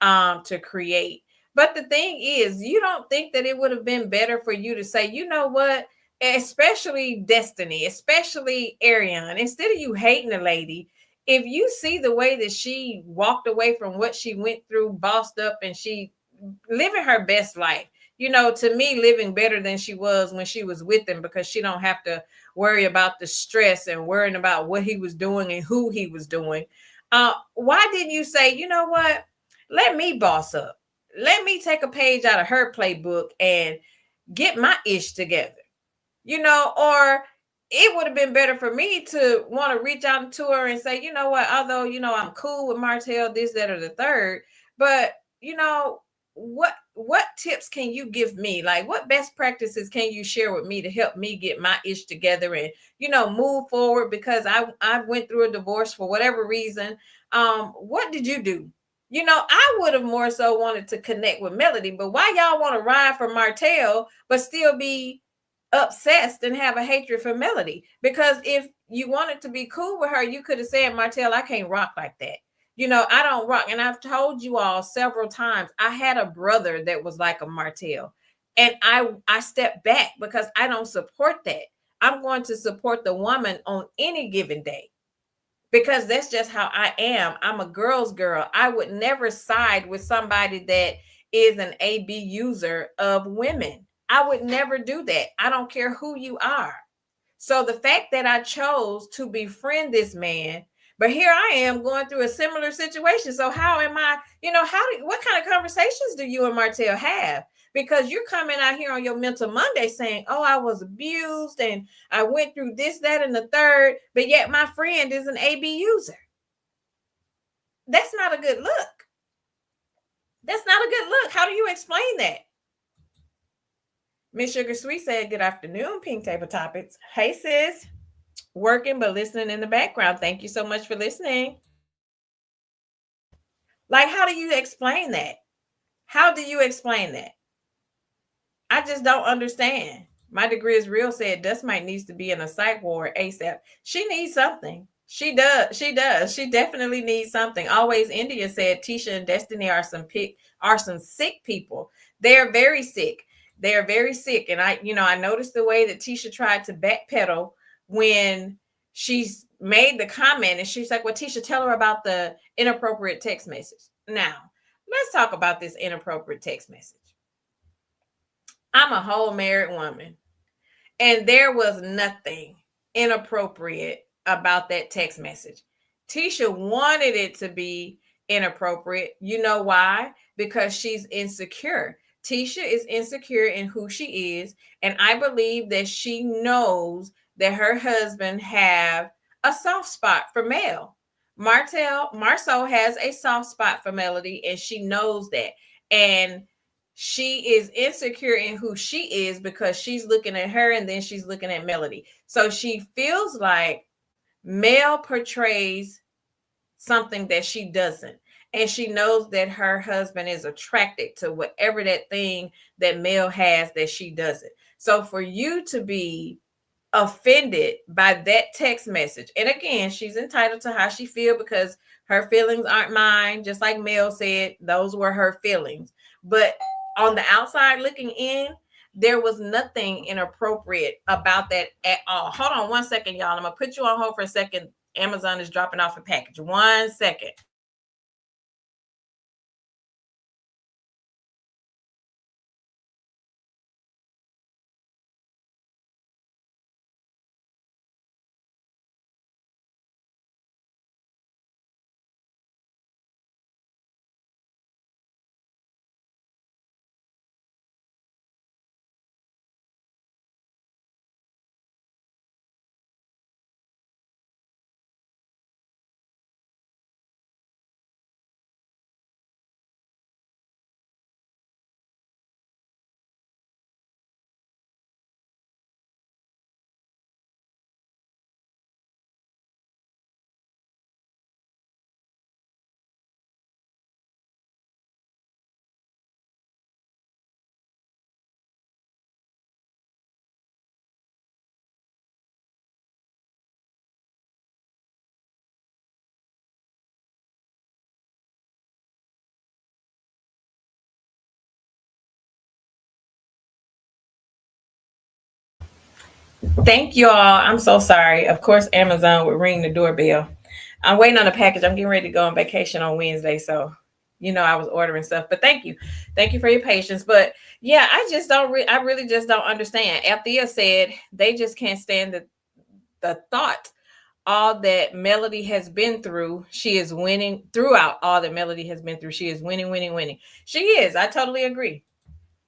to create. But the thing is, you don't think that it would have been better for you to say, you know what, especially Destiny, especially Ariane, instead of you hating the lady, if you see the way that she walked away from what she went through, bossed up, and she living her best life, you know, to me, living better than she was when she was with him, because she don't have to worry about the stress and worrying about what he was doing and who he was doing. Why didn't you say, you know what? Let me boss up. Let me take a page out of her playbook and get my ish together, you know, or it would have been better for me to want to reach out to her and say, you know what, although, you know, I'm cool with Martell, this, that, or the third, but you know, what tips can you give me? Like, what best practices can you share with me to help me get my ish together and, you know, move forward? Because I went through a divorce for whatever reason. What did you do? You know, I would have more so wanted to connect with Melody, but why y'all want to ride for Martell but still be obsessed and have a hatred for Melody? Because if you wanted to be cool with her, you could have said, Martell, I can't rock like that. You know, I don't rock. And I've told you all several times, I had a brother that was like a Martell. And I stepped back because I don't support that. I'm going to support the woman on any given day, because that's just how I am. I'm a girl's girl. I would never side with somebody that is an AB user of women. I would never do that. I don't care who you are. So the fact that I chose to befriend this man, but here I am going through a similar situation. So how am I, you know, what kind of conversations do you and Martell have? Because you're coming out here on your Mental Monday saying, oh, I was abused and I went through this, that, and the third, but yet my friend is an AB user. That's not a good look. That's not a good look. How do you explain that? Miss Sugar Sweet said, good afternoon, Pink Table Topics. Hey, sis. Working, but listening in the background. Thank you so much for listening. Like, how do you explain that? How do you explain that? I just don't understand. My degree is real said Dust might needs to be in a psych ward ASAP. She needs something. She does. She does. She definitely needs something. Always India said Tisha and Destiny are some sick people. They're very sick. They're very sick. And I noticed the way that Tisha tried to backpedal when she's made the comment, and she's like, well, Tisha, tell her about the inappropriate text message. Now, let's talk about this inappropriate text message. I'm a whole married woman, and there was nothing inappropriate about that text message. Tisha wanted it to be inappropriate. You know why? Because she's insecure. Tisha is insecure in who she is, and I believe that she knows that her husband have a soft spot for Mel. Marceau has a soft spot for Melody, and she knows that. And she is insecure in who she is because she's looking at her and then she's looking at Melody. So she feels like Mel portrays something that she doesn't. And she knows that her husband is attracted to whatever that thing that Mel has that she doesn't. So for you to be offended by that text message, and again, she's entitled to how she feel because her feelings aren't mine. Just like Mel said, those were her feelings. But on the outside looking in, there was nothing inappropriate about that at all. Hold on one second, y'all. I'm gonna put you on hold for a second. Amazon is dropping off a package. 1 second. Thank you all. I'm so sorry. Of course, Amazon would ring the doorbell. I'm waiting on a package. I'm getting ready to go on vacation on Wednesday. So, I was ordering stuff. But thank you. Thank you for your patience. But yeah, I really just don't understand. Althea said they just can't stand the thought. All that Melody has been through, she is winning. Throughout all that Melody has been through, she is winning, winning, winning. She is. I totally agree.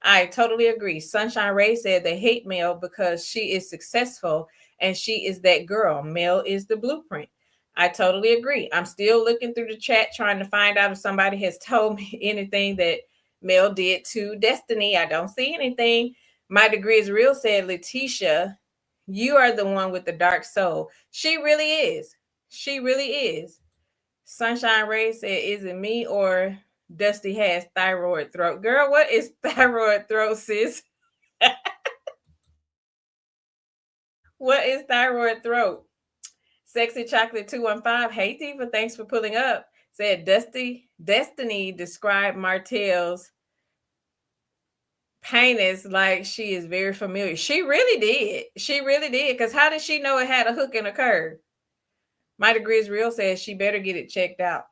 I totally agree. Sunshine Ray said they hate Mel because she is successful and she is that girl. Mel is the blueprint. I totally agree. I'm still looking through the chat trying to find out if somebody has told me anything that Mel did to Destiny. I don't see anything. My degree is real said, Letitia, you are the one with the dark soul. She really is. She really is. Sunshine Ray said, is it me or Dusty has thyroid throat? Girl, what is thyroid throat, sis? What is thyroid throat? Sexy Chocolate 215. Hey, Diva, thanks for pulling up. Said Destiny described Martell's penis like she is very familiar. She really did. She really did. Because how did she know it had a hook and a curve? My degree is real says she better get it checked out.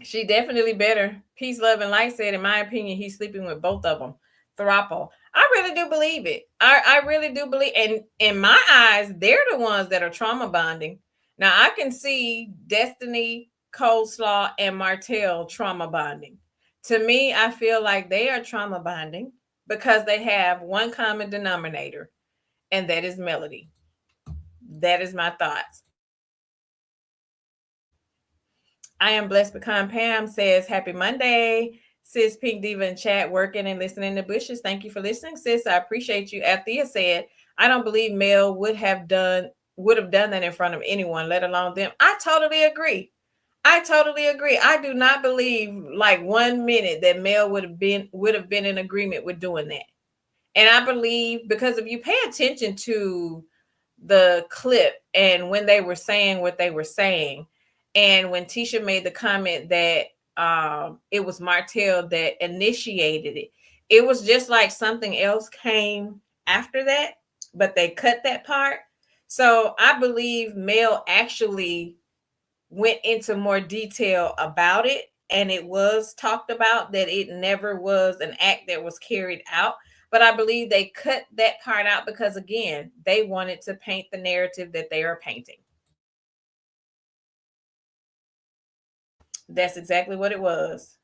She definitely better. Peace, love, and light said, in my opinion, he's sleeping with both of them. Thropo. I really do believe it. I really do believe. And in my eyes, they're the ones that are trauma bonding. Now, I can see Destiny, Coleslaw, and Martell trauma bonding. To me, I feel like they are trauma bonding because they have one common denominator, and that is Melody. That is my thoughts. I am blessed become Pam says, happy Monday. Sis Pink Diva in chat, working and listening to bushes. Thank you for listening, sis. I appreciate you. Althea said, I don't believe Mel would have done that in front of anyone, let alone them. I totally agree. I totally agree. I do not believe like 1 minute that Mel would have been in agreement with doing that. And I believe, because if you pay attention to the clip and when they were saying what they were saying, and when Tisha made the comment that it was Martell that initiated it, it was just like something else came after that, but they cut that part. So I believe Mel actually went into more detail about it, and it was talked about that it never was an act that was carried out. But I believe they cut that part out because, again, they wanted to paint the narrative that they are painting. That's exactly what it was.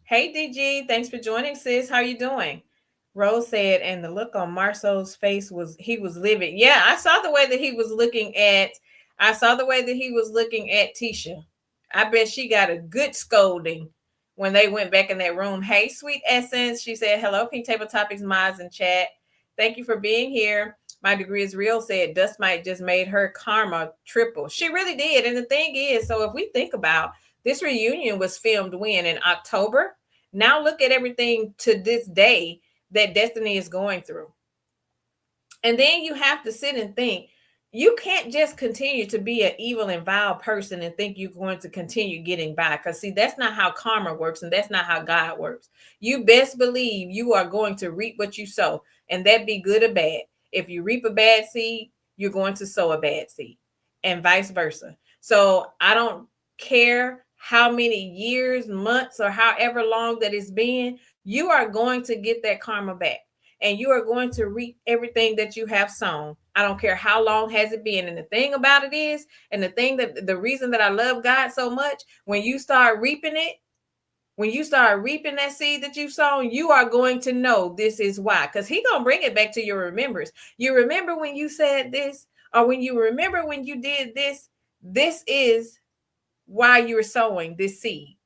Hey DG, thanks for joining, sis. How you doing? Rose said, and the look on Marceau's face was, he was livid. Yeah, I saw the way that he was looking at, I saw the way that he was looking at Tisha. I bet she got a good scolding when they went back in that room. Hey, sweet essence. She said, hello, Pink Table Topics mods in chat. Thank you for being here. My degree is real, said Dust Mite just made her karma triple. She really did. And the thing is, so if we think about this reunion was filmed when? In October? Now look at everything to this day that Destiny is going through. And then you have to sit and think, you can't just continue to be an evil and vile person and think you're going to continue getting by. Because, see, that's not how karma works, and that's not how God works. You best believe you are going to reap what you sow, and that be good or bad. If you reap a bad seed, you're going to sow a bad seed, and vice versa. So I don't care how many years, months, or however long that it's been, you are going to get that karma back. And you are going to reap everything that you have sown. I don't care how long has it been. And the thing about it is, and the reason that I love God so much, when you start reaping it, when you start reaping that seed that you sown, you are going to know this is why. Because He's going to bring it back to your remembrance. You remember when you said this, or when you remember when you did this, this is why you're sowing this seed.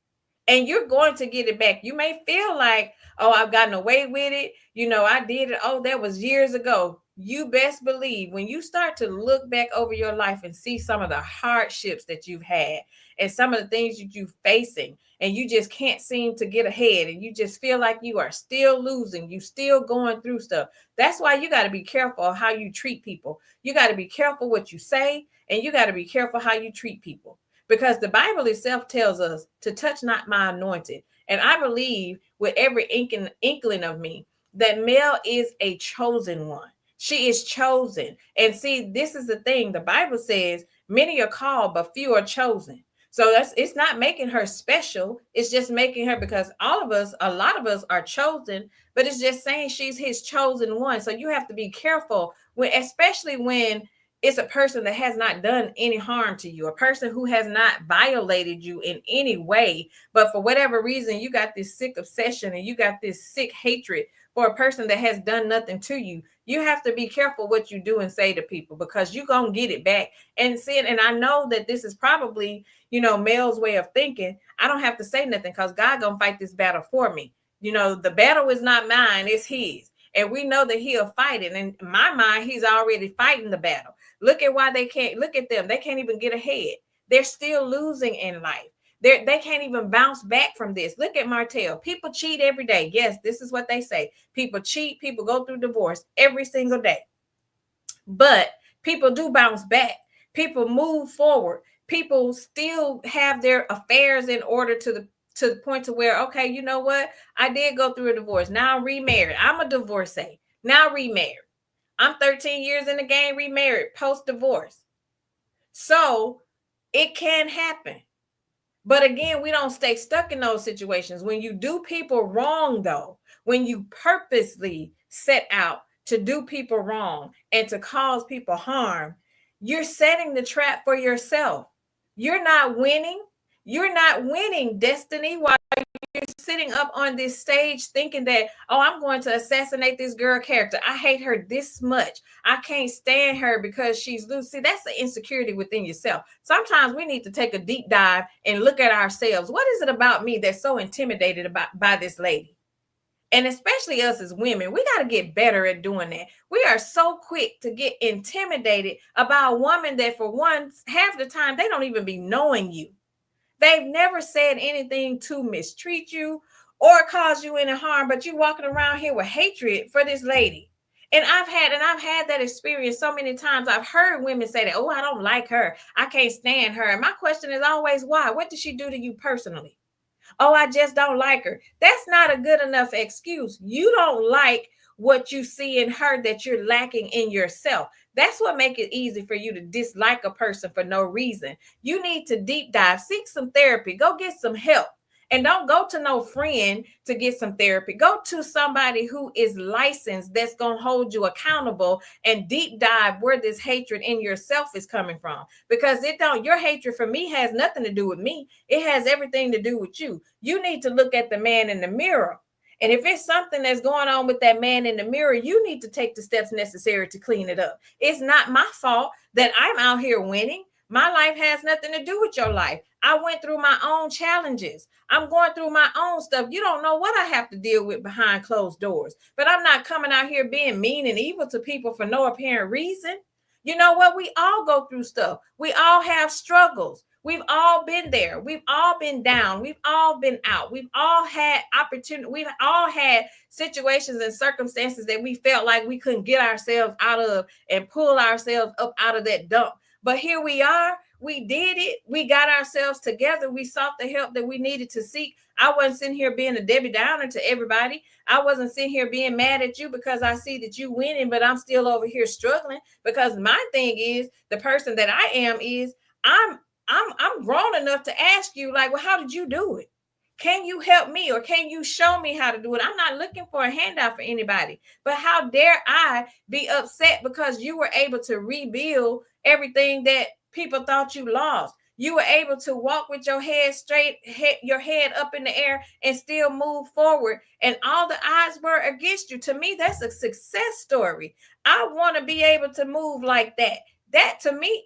And you're going to get it back. You may feel like, oh, I've gotten away with it. I did it. Oh, that was years ago. You best believe when you start to look back over your life and see some of the hardships that you've had and some of the things that you're facing, and you just can't seem to get ahead, and you just feel like you are still losing, you still going through stuff. That's why you got to be careful of how you treat people. You got to be careful what you say, and you got to be careful how you treat people. Because the Bible itself tells us to touch not my anointed. And I believe with every inkling of me that Mel is a chosen one. She is chosen. And see, this is the thing. The Bible says many are called, but few are chosen. So it's not making her special. It's just making her, because all of us, a lot of us are chosen, but it's just saying she's his chosen one. So you have to be careful when, especially when it's a person that has not done any harm to you, a person who has not violated you in any way, but for whatever reason, you got this sick obsession and you got this sick hatred for a person that has done nothing to you. You have to be careful what you do and say to people, because you're going to get it back. And I know that this is probably, Mel's way of thinking. I don't have to say nothing because God going to fight this battle for me. The battle is not mine, it's his. And we know that he'll fight it. And in my mind, he's already fighting the battle. Look at why they can't, look at them. They can't even get ahead. They're still losing in life. They can't even bounce back from this. Look at Martell. People cheat every day. Yes, this is what they say. People cheat. People go through divorce every single day. But people do bounce back. People move forward. People still have their affairs in order to the point to where, okay, you know what? I did go through a divorce. Now I'm remarried. I'm a divorcee. Now remarried. I'm 13 years in the game, remarried, post-divorce. So it can happen. But again, we don't stay stuck in those situations. When you do people wrong, though, when you purposely set out to do people wrong and to cause people harm, you're setting the trap for yourself. You're not winning. You're not winning, Destiny, while you're sitting up on this stage thinking that, oh, I'm going to assassinate this girl character. I hate her this much. I can't stand her because she's loose. See, that's the insecurity within yourself. Sometimes we need to take a deep dive and look at ourselves. What is it about me that's so intimidated by this lady? And especially us as women, we got to get better at doing that. We are so quick to get intimidated about a woman that, for one, half the time, they don't even be knowing you. They've never said anything to mistreat you or cause you any harm, but you walking around here with hatred for this lady. And I've had that experience so many times. I've heard women say that, oh, I don't like her. I can't stand her. And my question is always, why? What did she do to you personally? Oh, I just don't like her. That's not a good enough excuse. You don't like what you see in her that you're lacking in yourself. That's what makes it easy for you to dislike a person for no reason. You need to deep dive, seek some therapy, go get some help. And don't go to no friend to get some therapy. Go to somebody who is licensed that's going to hold you accountable and deep dive where this hatred in yourself is coming from. Because your hatred for me has nothing to do with me. It has everything to do with you. You need to look at the man in the mirror. And if it's something that's going on with that man in the mirror, you need to take the steps necessary to clean it up. It's not my fault that I'm out here winning. My life has nothing to do with your life. I went through my own challenges. I'm going through my own stuff. You don't know what I have to deal with behind closed doors. But I'm not coming out here being mean and evil to people for no apparent reason. You know what? We all go through stuff. We all have struggles. We've all been there. We've all been down. We've all been out. We've all had opportunity. We've all had situations and circumstances that we felt like we couldn't get ourselves out of and pull ourselves up out of that dump. But here we are. We did it. We got ourselves together. We sought the help that we needed to seek. I wasn't sitting here being a Debbie Downer to everybody. I wasn't sitting here being mad at you because I see that you winning, but I'm still over here struggling. Because my thing is, the person that I am is I'm grown enough to ask you, like, well, how did you do it? Can you help me, or can you show me how to do it? I'm not looking for a handout for anybody, but how dare I be upset because you were able to rebuild everything that people thought you lost. You were able to walk with your head straight, your head up in the air, and still move forward. And all the odds were against you. To me, that's a success story. I want to be able to move like that. That to me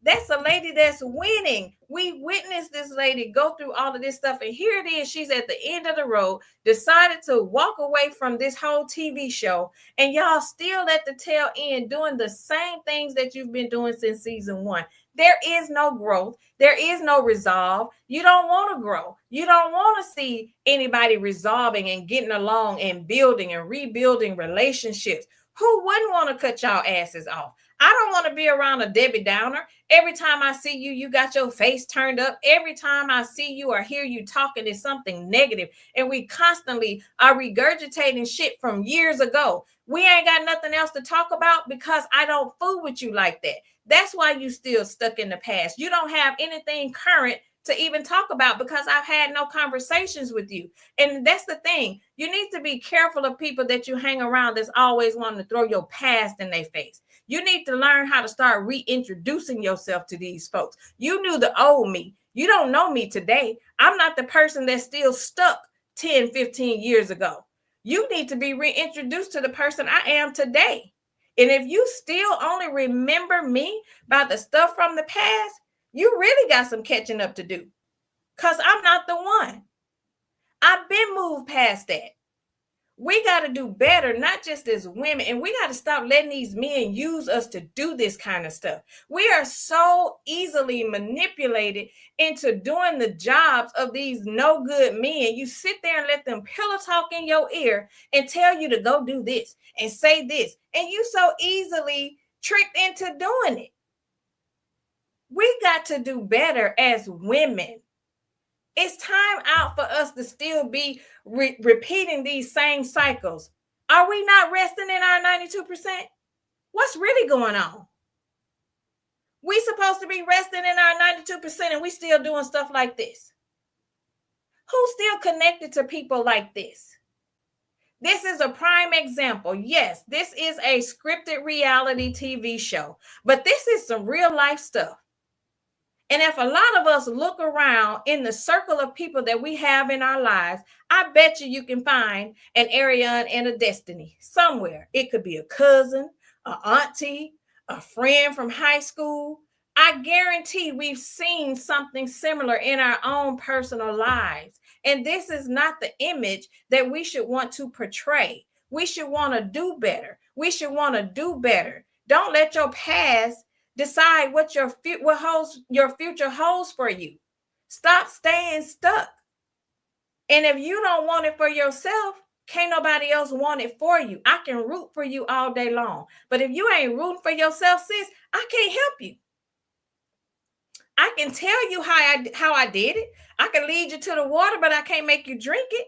that's a lady that's winning. We witnessed this lady go through all of this stuff, and here it is. She's at the end of the road, decided to walk away from this whole TV show, and y'all still at the tail end doing the same things that you've been doing since season 1. There is no growth. There is no resolve. You don't want to grow. You don't want to see anybody resolving and getting along and building and rebuilding relationships. Who wouldn't want to cut y'all asses off? I don't want to be around a Debbie Downer. Every time I see you, you got your face turned up. Every time I see you or hear you talking is something negative. And we constantly are regurgitating shit from years ago. We ain't got nothing else to talk about because I don't fool with you like that. That's why you still stuck in the past. You don't have anything current to even talk about because I've had no conversations with you. And that's the thing. You need to be careful of people that you hang around that's always wanting to throw your past in their face. You need to learn how to start reintroducing yourself to these folks. You knew the old me. You don't know me today. I'm not the person that's still stuck 10, 15 years ago. You need to be reintroduced to the person I am today. And if you still only remember me by the stuff from the past, you really got some catching up to do. Because I'm not the one. I've been moved past that. We got to do better, not just as women, and we got to stop letting these men use us to do this kind of stuff. We are so easily manipulated into doing the jobs of these no good men. You sit there and let them pillow talk in your ear and tell you to go do this and say this, and you so easily tricked into doing it. We got to do better as women. It's time out for us to still be repeating these same cycles. Are we not resting in our 92%? What's really going on? We supposed to be resting in our 92% and we still doing stuff like this. Who's still connected to people like this? This is a prime example. Yes, this is a scripted reality TV show, but this is some real life stuff. And if a lot of us look around in the circle of people that we have in our lives, I bet you can find an Ariane and a Destiny somewhere. It could be a cousin, an auntie, a friend from high school. I guarantee we've seen something similar in our own personal lives. And this is not the image that we should want to portray. We should want to do better. We should want to do better. Don't let your past decide what your future holds for you. Stop staying stuck. And if you don't want it for yourself, can't nobody else want it for you. I can root for you all day long. But if you ain't rooting for yourself, sis, I can't help you. I can tell you how I did it. I can lead you to the water, but I can't make you drink it.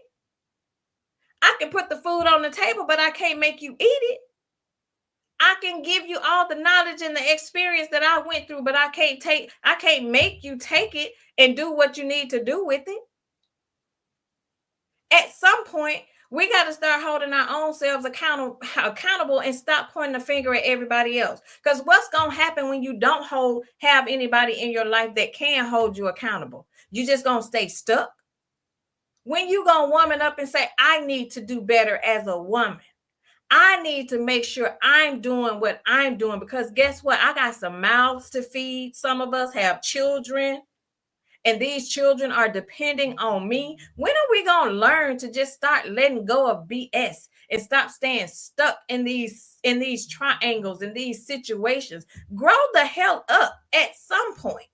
I can put the food on the table, but I can't make you eat it. I can give you all the knowledge and the experience that I went through, but I can't make you take it and do what you need to do with it. At some point, we got to start holding our own selves accountable and stop pointing the finger at everybody else. Because what's going to happen when you don't have anybody in your life that can hold you accountable? You just going to stay stuck. When you going to woman up and say, I need to do better as a woman. I need to make sure I'm doing what I'm doing, because guess what? I got some mouths to feed. Some of us have children, and these children are depending on me. When are we going to learn to just start letting go of BS and stop staying stuck in these triangles, in these situations? Grow the hell up at some point.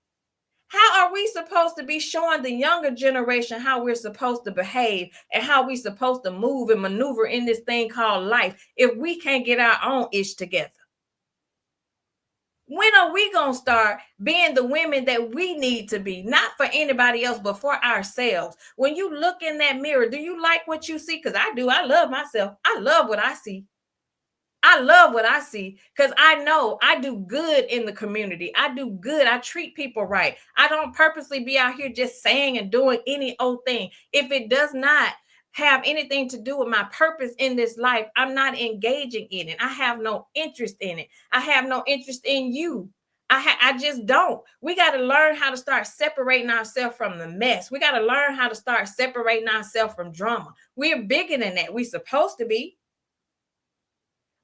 How are we supposed to be showing the younger generation how we're supposed to behave and how we're supposed to move and maneuver in this thing called life if we can't get our own ish together? When are we going to start being the women that we need to be? Not for anybody else, but for ourselves. When you look in that mirror, do you like what you see? Because I do. I love myself. I love what I see. I love what I see, because I know I do good in the community. I do good. I treat people right. I don't purposely be out here just saying and doing any old thing. If it does not have anything to do with my purpose in this life, I'm not engaging in it. I have no interest in it. I have no interest in you. I just don't. We got to learn how to start separating ourselves from the mess. We got to learn how to start separating ourselves from drama. We're bigger than that. We're supposed to be.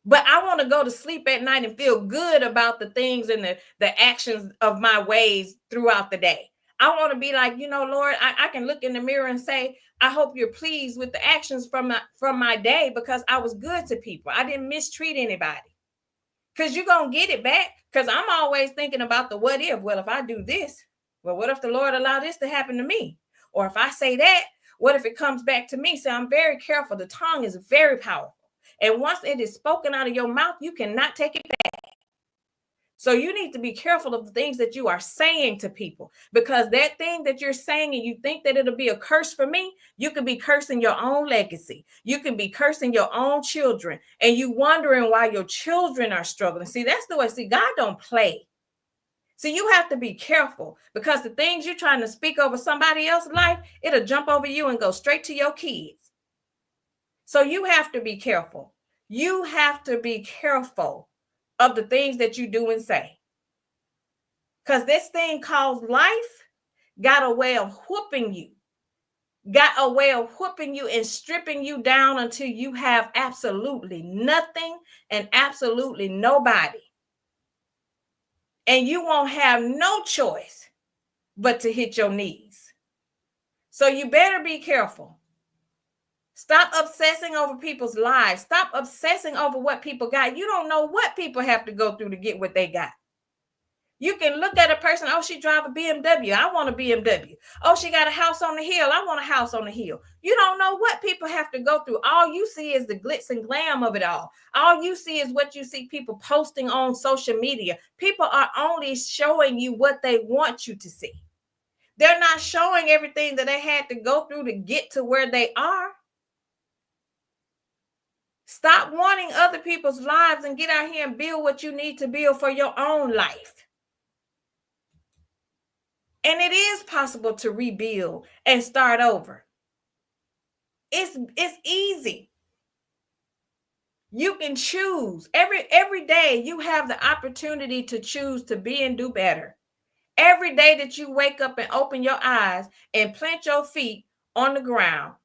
But I want to go to sleep at night and feel good about the things and the actions of my ways throughout the day. I want to be like, Lord, I can look in the mirror and say, I hope you're pleased with the actions from my day, because I was good to people. I didn't mistreat anybody. Because you're going to get it back. Because I'm always thinking about the what if. Well, if I do this, well, what if the Lord allow this to happen to me? Or if I say that, what if it comes back to me? So I'm very careful. The tongue is very powerful. And once it is spoken out of your mouth, you cannot take it back. So you need to be careful of the things that you are saying to people, because that thing that you're saying and you think that it'll be a curse for me, you could be cursing your own legacy. You can be cursing your own children, and you wondering why your children are struggling. See, that's the way. See, God don't play. So you have to be careful, because the things you're trying to speak over somebody else's life, it'll jump over you and go straight to your kids. So you have to be careful. You have to be careful of the things that you do and say. Because this thing called life got a way of whooping you. Got a way of whooping you and stripping you down until you have absolutely nothing and absolutely nobody. And you won't have no choice but to hit your knees. So you better be careful. Stop obsessing over people's lives. Stop obsessing over what people got. You don't know what people have to go through to get what they got. You can look at a person, oh, she drive a BMW. I want a BMW. Oh, she got a house on the hill. I want a house on the hill. You don't know what people have to go through. All you see is the glitz and glam of it all. All you see is what you see people posting on social media. People are only showing you what they want you to see. They're not showing everything that they had to go through to get to where they are. Stop wanting other people's lives and get out here and build what you need to build for your own life. And it is possible to rebuild and start over. It's easy. You can choose. Every day you have the opportunity to choose to be and do better. Every day that you wake up and open your eyes and plant your feet on the ground,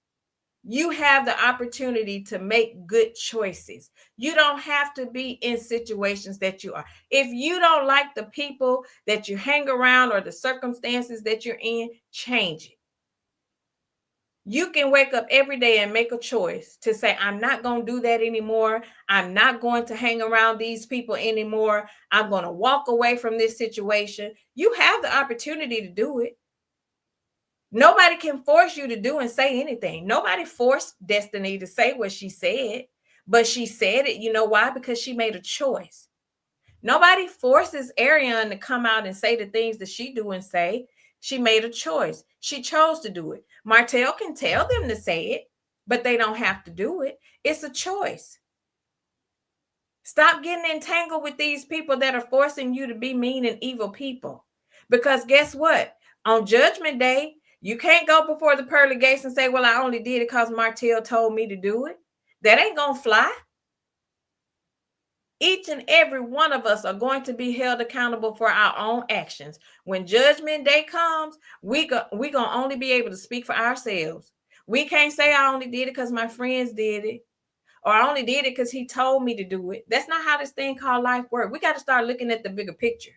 you have the opportunity to make good choices. You don't have to be in situations that you are. If you don't like the people that you hang around or the circumstances that you're in, change it. You can wake up every day and make a choice to say, I'm not going to do that anymore. I'm not going to hang around these people anymore. I'm going to walk away from this situation. You have the opportunity to do it. Nobody can force you to do and say anything. Nobody forced Destiny to say what she said, but she said it. You know why? Because she made a choice. Nobody forces Ariane to come out and say the things that she do and say. She made a choice. She chose to do it. Martell can tell them to say it, but they don't have to do it. It's a choice. Stop getting entangled with these people that are forcing you to be mean and evil people. Because guess what? On Judgment Day, you can't go before the pearly gates and say, well, I only did it because Martell told me to do it. That ain't going to fly. Each and every one of us are going to be held accountable for our own actions. When Judgment Day comes, we going to only be able to speak for ourselves. We can't say I only did it because my friends did it, or I only did it because he told me to do it. That's not how this thing called life works. We got to start looking at the bigger picture.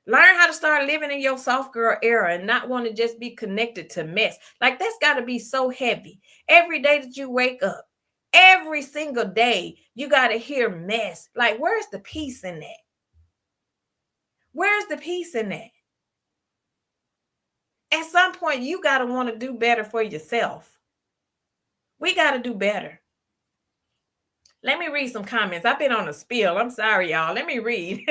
Learn how to start living in your soft girl era and not want to just be connected to mess. Like, that's got to be so heavy. Every day that you wake up, every single day, you got to hear mess. Like, where's the peace in that? Where's the peace in that? At some point, you got to want to do better for yourself. We got to do better. Let me read some comments. I've been on a spiel. I'm sorry, y'all. Let me read.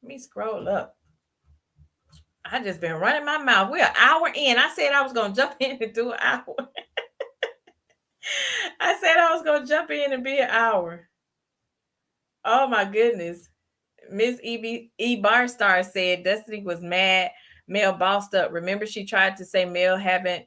Let me scroll up. I just been running my mouth. We're an hour in. I said I was going to jump in and do an hour. I said I was going to jump in and be an hour. Oh, my goodness. Miss E. Barstar said Destiny was mad. Mel bossed up. Remember, she tried to say Mel haven't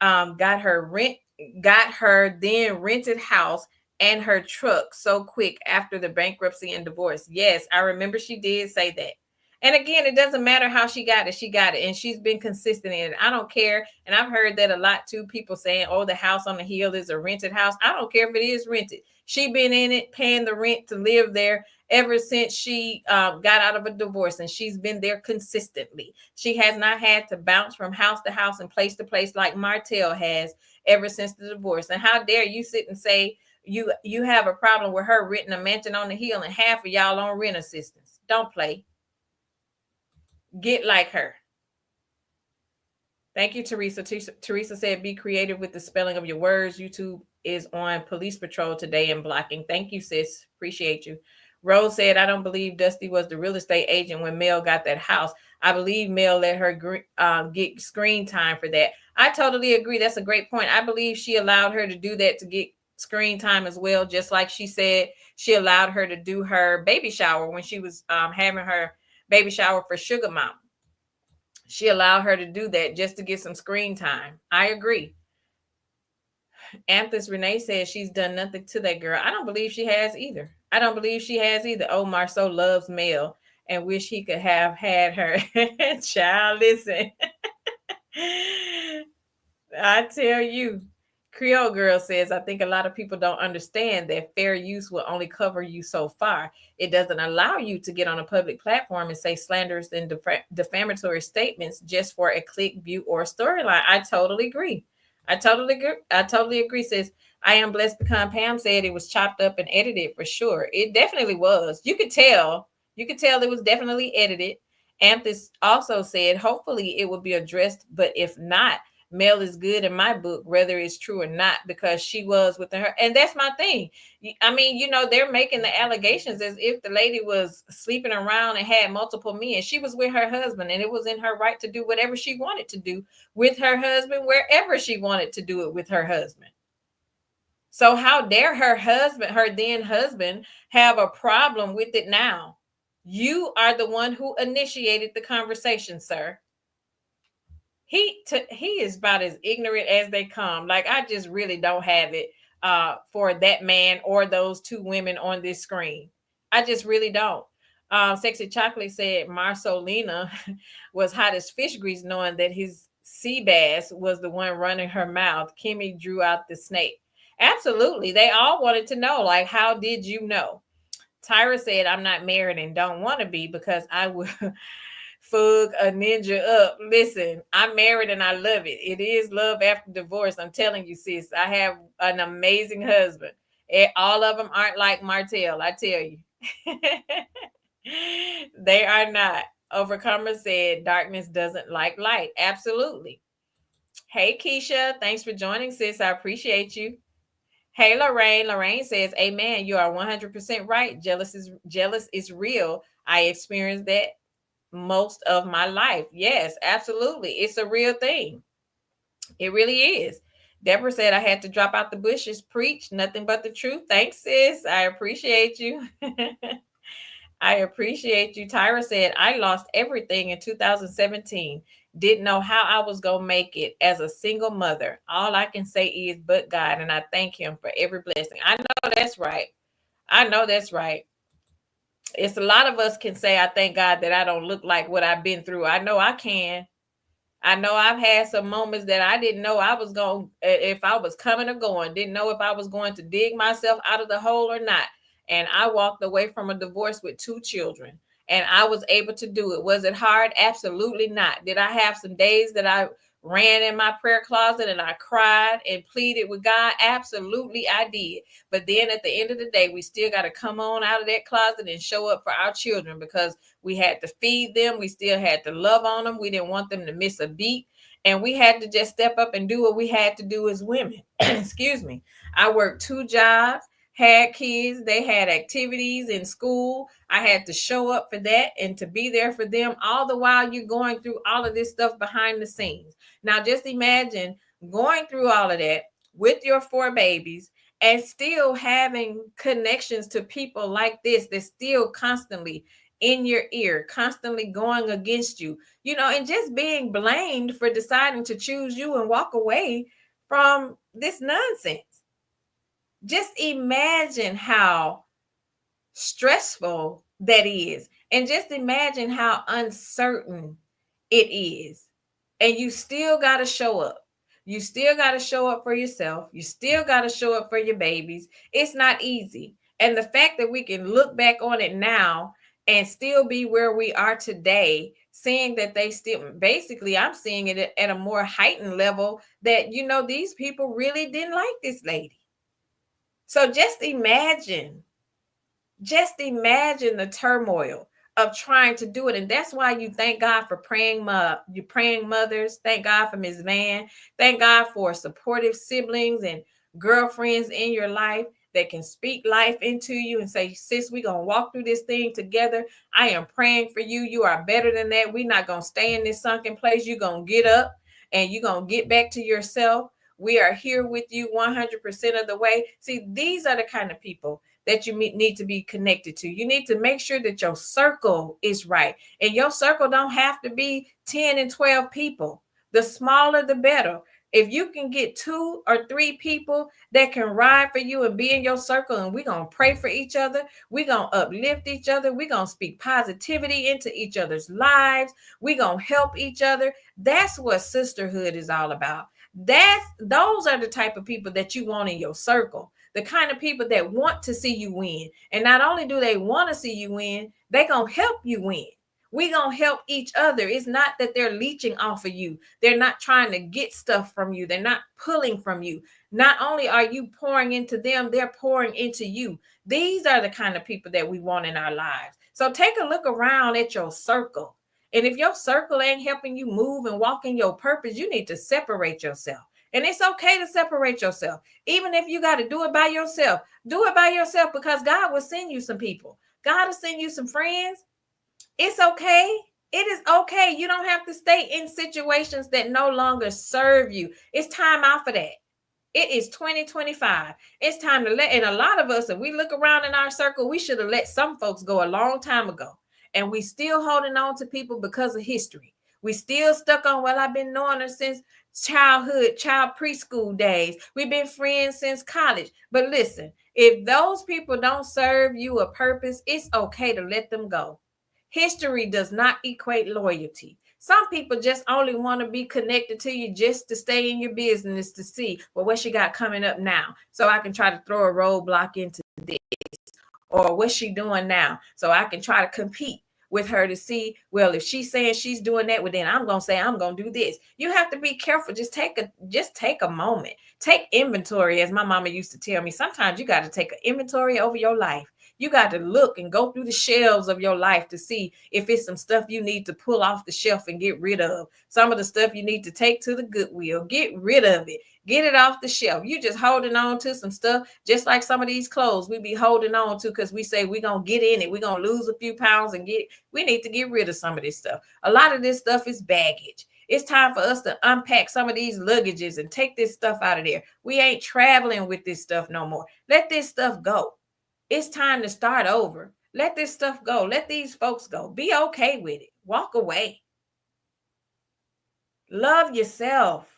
got her then rented house and her truck so quick after the bankruptcy and divorce. Yes, I remember she did say that. And again, it doesn't matter how she got it, and she's been consistent in it. I don't care. And I've heard that a lot too. People saying, oh, the house on the hill is a rented house. I don't care if it is rented. She been in it, paying the rent to live there ever since she got out of a divorce, and she's been there consistently. She has not had to bounce from house to house and place to place like Martell has ever since the divorce. And how dare you sit and say you have a problem with her renting a mansion on the hill and half of y'all on rent assistance? Don't play. Get like her. Thank you, Teresa. Teresa said, be creative with the spelling of your words. YouTube is on police patrol today and blocking. Thank you, sis. Appreciate you. Rose said, I don't believe Dusty was the real estate agent when Mel got that house. I believe Mel let her get screen time for that. I totally agree. That's a great point. I believe she allowed her to do that to get screen time as well. Just like she said, she allowed her to do her baby shower when she was having her baby shower for Sugar Mama. She allowed her to do that just to get some screen time. I agree. Anthony Renee says she's done nothing to that girl. I don't believe she has either. Oh, Marceau loves Mel and wish he could have had her. Child, listen. I tell you. Creole Girl says, I think a lot of people don't understand that fair use will only cover you so far. It doesn't allow you to get on a public platform and say slanderous and defamatory statements just for a click, view, or storyline. I totally agree. I totally agree, sis. I am blessed because Pam said it was chopped up and edited for sure. It definitely was. You could tell it was definitely edited. Anthony also said, hopefully it will be addressed, but if not, Mel is good in my book, whether it's true or not, because she was with her. And that's my thing. I mean, they're making the allegations as if the lady was sleeping around and had multiple men. She was with her husband, and it was in her right to do whatever she wanted to do with her husband, wherever she wanted to do it with her husband. So how dare her then husband, have a problem with it now? You are the one who initiated the conversation, sir. He is about as ignorant as they come. Like, I just really don't have it for that man or those two women on this screen. I just really don't. Sexy Chocolate said Marcelina was hot as fish grease, knowing that his sea bass was the one running her mouth. Kimmy drew out the snake. Absolutely. They all wanted to know, like, how did you know? Tyra said, I'm not married and don't want to be because I would fug a ninja up. Listen, I'm married and I love it. It is love after divorce. I'm telling you, sis. I have an amazing husband. All of them aren't like Martell, I tell you. They are not. Overcomer said darkness doesn't like light. Absolutely. Hey, Keisha. Thanks for joining, sis. I appreciate you. Hey, Lorraine. Lorraine says, Amen. You are 100% right. Jealous is real. I experienced that most of my life. Yes, absolutely. It's a real thing. It really is. Deborah said I had to drop out the bushes, preach nothing but the truth. Thanks, sis. I appreciate you. I appreciate you. Tyra said, I lost everything in 2017. Didn't know how I was going to make it as a single mother. All I can say is, but God, and I thank Him for every blessing. I know that's right. I know that's right. It's a lot of us can say, I thank God that I don't look like what I've been through. I know I can. I know I've had some moments that I didn't know I was going, if I was coming or going, didn't know if I was going to dig myself out of the hole or not. And I walked away from a divorce with 2 children and I was able to do it. Was it hard? Absolutely not. Did I have some days that I ran in my prayer closet and I cried and pleaded with God? Absolutely, I did. But then at the end of the day, we still got to come on out of that closet and show up for our children because we had to feed them. We still had to love on them. We didn't want them to miss a beat. And we had to just step up and do what we had to do as women. Excuse me. I worked 2 jobs, had kids. They had activities in school. I had to show up for that and to be there for them all the while you're going through all of this stuff behind the scenes. Now, just imagine going through all of that with your 4 babies and still having connections to people like this that still constantly in your ear, constantly going against you, and just being blamed for deciding to choose you and walk away from this nonsense. Just imagine how stressful that is. And just imagine how uncertain it is. And you still got to show up. You still got to show up for yourself. You still got to show up for your babies. It's not easy. And the fact that we can look back on it now and still be where we are today, seeing that they still, basically, I'm seeing it at a more heightened level that, these people really didn't like this lady. So just imagine the turmoil of trying to do it. And that's why you thank God for praying mothers. Thank God for Ms. Van. Thank God for supportive siblings and girlfriends in your life that can speak life into you and say, sis, we're going to walk through this thing together. I am praying for you. You are better than that. We're not going to stay in this sunken place. You're going to get up and you're going to get back to yourself. We are here with you 100% of the way. See, these are the kind of people that you need to be connected to. You need to make sure that your circle is right. And your circle don't have to be 10 and 12 people. The smaller, the better. If you can get 2 or 3 people that can ride for you and be in your circle, and we're going to pray for each other, we're going to uplift each other, we're going to speak positivity into each other's lives, we're going to help each other. That's what sisterhood is all about. Those are the type of people that you want in your circle. The kind of people that want to see you win. And not only do they want to see you win, they're going to help you win. We're going to help each other. It's not that they're leeching off of you. They're not trying to get stuff from you. They're not pulling from you. Not only are you pouring into them, they're pouring into you. These are the kind of people that we want in our lives. So take a look around at your circle. And if your circle ain't helping you move and walk in your purpose, you need to separate yourself. And it's okay to separate yourself. Even if you got to do it by yourself, do it by yourself because God will send you some people. God will send you some friends. It's okay. It is okay. You don't have to stay in situations that no longer serve you. It's time out for that. It is 2025. It's time to and a lot of us, if we look around in our circle, we should have let some folks go a long time ago. And we still holding on to people because of history. We still stuck on, well, I've been knowing her since child preschool days. We've been friends since college. But listen, if those people don't serve you a purpose, it's okay to let them go. History does not equate loyalty. Some people just only want to be connected to you just to stay in your business to see, well, what she got coming up now so I can try to throw a roadblock into this. Or what's she doing now so I can try to compete with her to see, well, if she's saying she's doing that, well, then I'm going to say I'm going to do this. You have to be careful. Just take a moment. Take inventory, as my mama used to tell me. Sometimes you got to take an inventory over your life. You got to look and go through the shelves of your life to see if it's some stuff you need to pull off the shelf and get rid of. Some of the stuff you need to take to the Goodwill. Get rid of it. Get it off the shelf. You just holding on to some stuff, just like some of these clothes we be holding on to because we say we're going to get in it. We're going to lose a few pounds and get it. We need to get rid of some of this stuff. A lot of this stuff is baggage. It's time for us to unpack some of these luggages and take this stuff out of there. We ain't traveling with this stuff no more. Let this stuff go. It's time to start over. Let this stuff go. Let these folks go. Be okay with it. Walk away. Love yourself.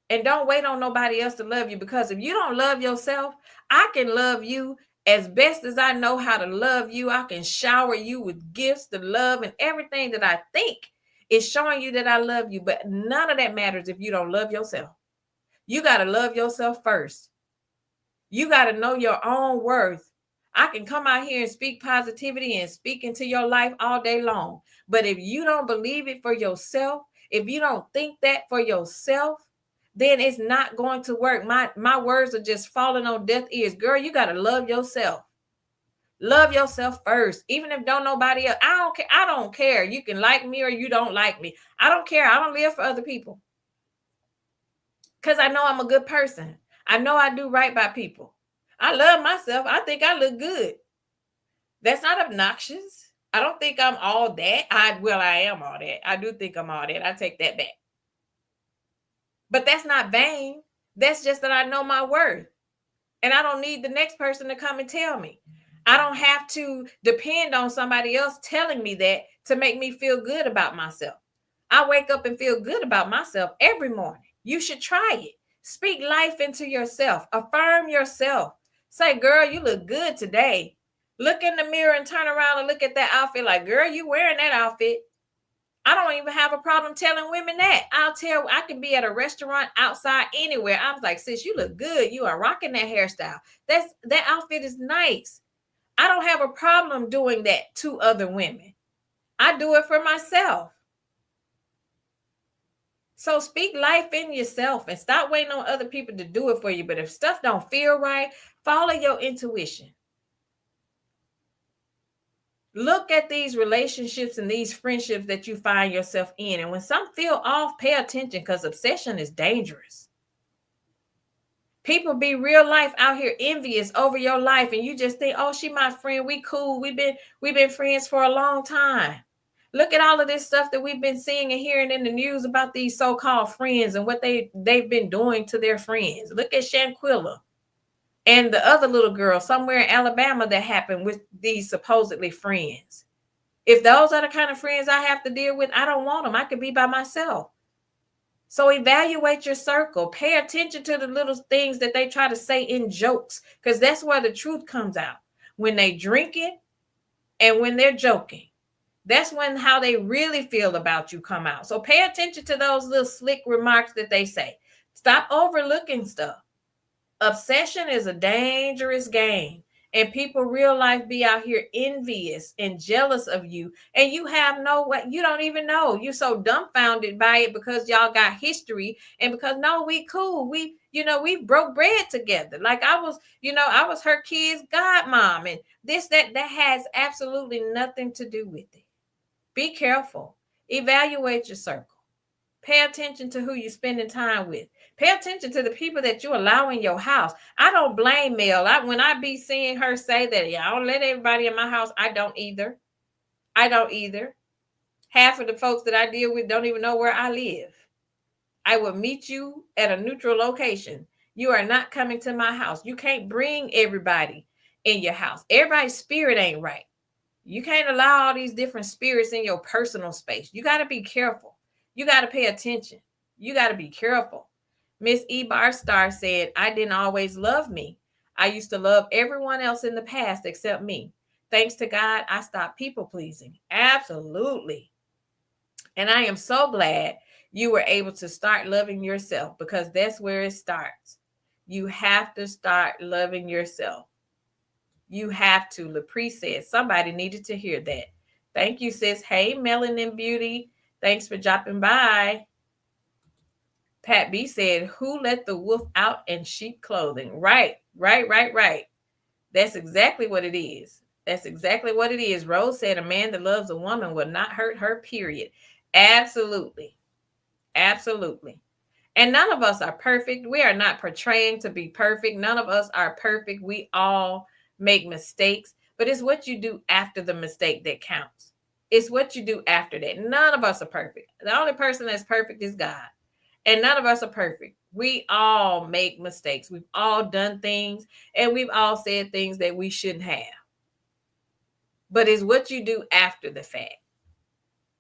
And don't wait on nobody else to love you, because if you don't love yourself, I can love you as best as I know how to love you. I can shower you with gifts, the love, and everything that I think is showing you that I love you. But none of that matters if you don't love yourself. You got to love yourself first. You got to know your own worth. I can come out here and speak positivity and speak into your life all day long. But if you don't believe it for yourself, if you don't think that for yourself, then it's not going to work. My words are just falling on deaf ears. Girl, you got to love yourself. Love yourself first. Even if don't nobody else. I don't care. You can like me or you don't like me. I don't care. I don't live for other people. Because I know I'm a good person. I know I do right by people. I love myself. I think I look good. That's not obnoxious. I don't think I'm all that. I am all that. I do think I'm all that. I take that back. But that's not vain. That's just that I know my worth. And I don't need the next person to come and tell me. I don't have to depend on somebody else telling me that to make me feel good about myself. I wake up and feel good about myself every morning. You should try it. Speak life into yourself. Affirm yourself. Say, girl, you look good today. Look in the mirror and turn around and look at that outfit like, girl, you wearing that outfit. I don't even have a problem telling women that. I can be at a restaurant, outside, anywhere. I was like, sis, you look good. You are rocking that hairstyle. That outfit is nice. I don't have a problem doing that to other women. I do it for myself. So speak life in yourself and stop waiting on other people to do it for you. But if stuff don't feel right, follow your intuition. Look at these relationships and these friendships that you find yourself in. And when some feel off, pay attention, because obsession is dangerous. People be real life out here envious over your life. And you just think, oh, she my friend. We cool. We've been friends for a long time. Look at all of this stuff that we've been seeing and hearing in the news about these so-called friends and what they've been doing to their friends. Look at Shanquilla and the other little girl somewhere in Alabama that happened with these supposedly friends. If those are the kind of friends I have to deal with, I don't want them. I could be by myself. So evaluate your circle. Pay attention to the little things that they try to say in jokes, because that's where the truth comes out. When they drinking and when they're joking, that's when how they really feel about you come out. So pay attention to those little slick remarks that they say. Stop overlooking stuff. Obsession is a dangerous game, and people real life be out here envious and jealous of you, and you have you don't even know. You're so dumbfounded by it because y'all got history, and because no, we cool. We broke bread together. Like I was her kid's godmom, and that has absolutely nothing to do with it. Be careful. Evaluate your circle. Pay attention to who you're spending time with. Pay attention to the people that you allow in your house. I don't blame Mel. When I be seeing her say that, I don't let everybody in my house. I don't either. Half of the folks that I deal with don't even know where I live. I will meet you at a neutral location. You are not coming to my house. You can't bring everybody in your house. Everybody's spirit ain't right. You can't allow all these different spirits in your personal space. You got to be careful. You got to pay attention. You got to be careful. Miss E. Barstar said, I didn't always love me. I used to love everyone else in the past except me. Thanks to God, I stopped people pleasing. Absolutely. And I am so glad you were able to start loving yourself, because that's where it starts. You have to start loving yourself. You have to. Lapre said, somebody needed to hear that. Thank you, sis. Hey, Melanin Beauty. Thanks for dropping by. Pat B said, who let the wolf out in sheep clothing? Right. That's exactly what it is. That's exactly what it is. Rose said a man that loves a woman will not hurt her, period. Absolutely. Absolutely. And none of us are perfect. We are not portraying to be perfect. None of us are perfect. We all make mistakes, but it's what you do after the mistake that counts. It's what you do after that. None of us are perfect. The only person that's perfect is God. And none of us are perfect. We all make mistakes. We've all done things and we've all said things that we shouldn't have. But it's what you do after the fact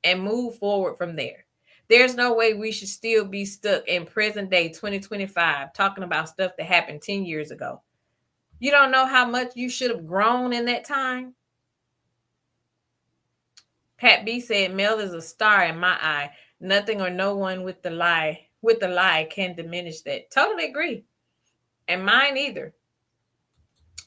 and move forward from there. There's no way we should still be stuck in present day 2025 talking about stuff that happened 10 years ago. You don't know how much you should have grown in that time. Pat B said Mel is a star in my eye. Nothing or no one with the lie can diminish that. Totally agree. And mine either.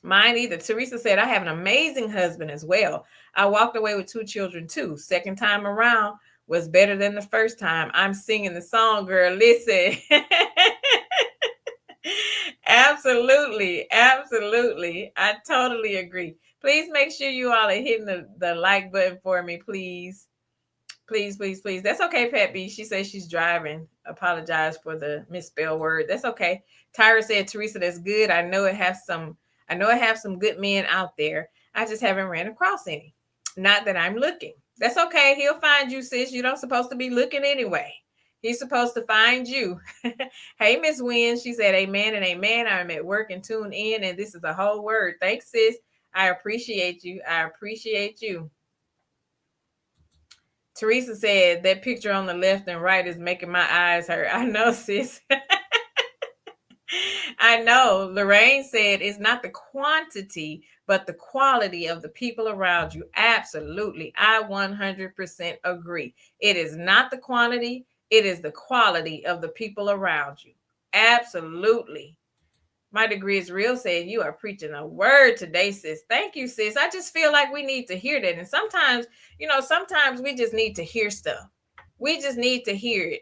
Mine either. Teresa said, I have an amazing husband as well. I walked away with 2 children too. Second time around was better than the first time. I'm singing the song, girl. Listen. Absolutely. Absolutely. I totally agree. Please make sure you all are hitting the like button for me, please. Please, please, please. That's okay, Pat B. She says she's driving. Apologize for the misspelled word. That's okay. Tyra said, Teresa, that's good. I know I have some good men out there. I just haven't ran across any. Not that I'm looking. That's okay. He'll find you, sis. You don't supposed to be looking anyway. He's supposed to find you. Hey, Miss Wynn. She said, amen and amen. I'm at work and tune in, and this is a whole word. Thanks, sis. I appreciate you. I appreciate you. Teresa said that picture on the left and right is making my eyes hurt. I know, sis. I know. Lorraine said it's not the quantity, but the quality of the people around you. Absolutely. I 100% agree. It is not the quantity, it is the quality of the people around you. Absolutely. My degree is real said you are preaching a word today, sis. Thank you, sis. I just feel like we need to hear that. And sometimes, sometimes we just need to hear stuff. We just need to hear it.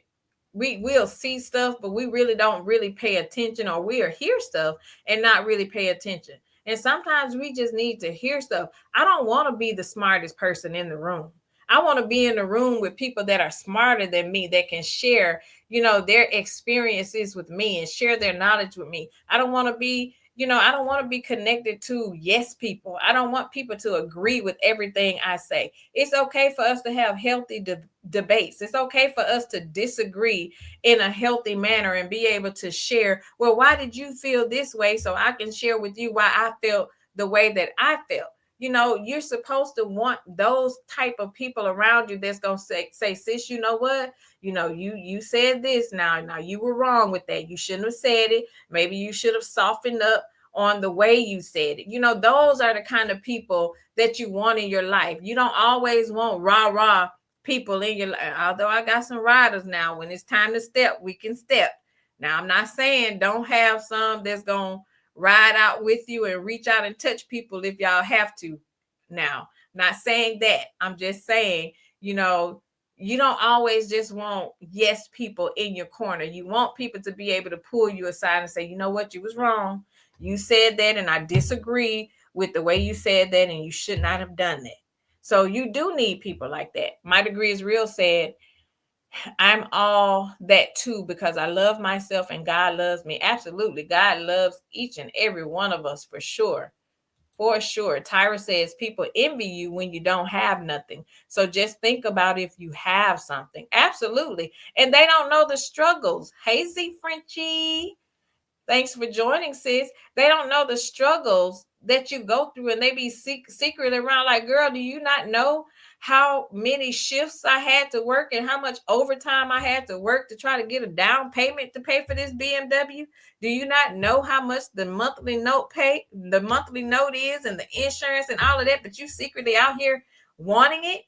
We'll see stuff, but we really don't really pay attention, or we'll hear stuff and not really pay attention. And sometimes we just need to hear stuff. I don't want to be the smartest person in the room. I want to be in the room with people that are smarter than me, that can share, their experiences with me and share their knowledge with me. I don't want to be, I don't want to be connected to yes people. I don't want people to agree with everything I say. It's okay for us to have healthy debates. It's okay for us to disagree in a healthy manner and be able to share, well, why did you feel this way? So I can share with you why I felt the way that I felt. You're supposed to want those type of people around you that's going to say, sis, you know what? You said this. Now you were wrong with that. You shouldn't have said it. Maybe you should have softened up on the way you said it. Those are the kind of people that you want in your life. You don't always want rah people in your life. Although I got some riders now, when it's time to step, we can step. Now, I'm not saying don't have some that's going to ride out with you and reach out and touch people if y'all have to. Now, not saying that. I'm just saying, you don't always just want yes people in your corner. You want people to be able to pull you aside and say, you know what, you was wrong. You said that and I disagree with the way you said that, and you should not have done that. So you do need people like that. My degree is real said, I'm all that too, because I love myself and God loves me. Absolutely. God loves each and every one of us for sure. For sure. Tyra says people envy you when you don't have nothing. So just think about if you have something. Absolutely. And they don't know the struggles. Hazy Frenchie. Thanks for joining, sis. They don't know the struggles that you go through, and they be secret around like, girl, do you not know how many shifts I had to work and how much overtime I had to work to try to get a down payment to pay for this BMW? Do you not know how much the monthly note is, and the insurance and all of that, but you secretly out here wanting it?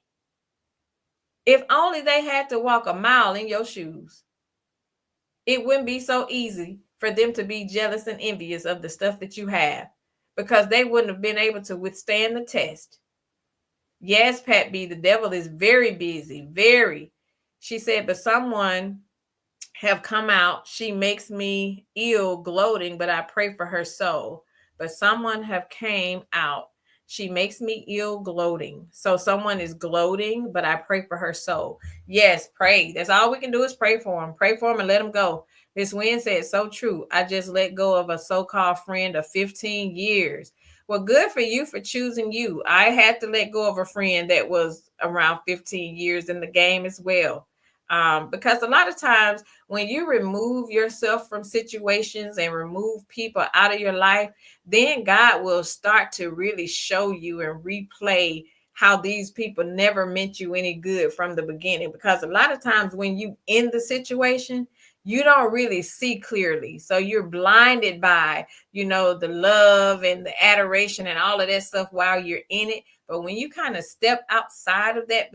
If only they had to walk a mile in your shoes, it wouldn't be so easy for them to be jealous and envious of the stuff that you have, because they wouldn't have been able to withstand the test. Yes, Pat B, the devil is very busy, very. She said, but someone have come out. She makes me ill gloating, but I pray for her soul. but someone have came out. She makes me ill gloating. So someone is gloating, but I pray for her soul. Yes, pray. That's all we can do is pray for them. Pray for them and let them go. Miss Wynn said, so true. I just let go of a so-called friend of 15 years. Well, good for you for choosing you. I had to let go of a friend that was around 15 years in the game as well. Because a lot of times when you remove yourself from situations and remove people out of your life, then God will start to really show you and replay how these people never meant you any good from the beginning. Because a lot of times when you in the situation, you don't really see clearly. So you're blinded by, the love and the adoration and all of that stuff while you're in it. But when you kind of step outside of that,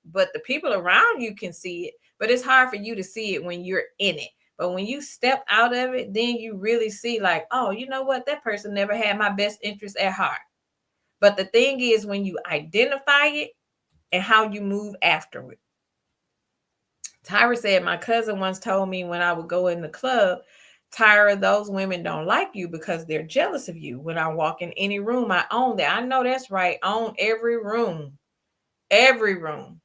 but the people around you can see it, but it's hard for you to see it when you're in it. But when you step out of it, then you really see like, oh, you know what? That person never had my best interest at heart. But the thing is, when you identify it and how you move after it. Tyra said, my cousin once told me when I would go in the club, Tyra, those women don't like you because they're jealous of you. When I walk in any room, I own that. I know that's right. Own every room. Every room.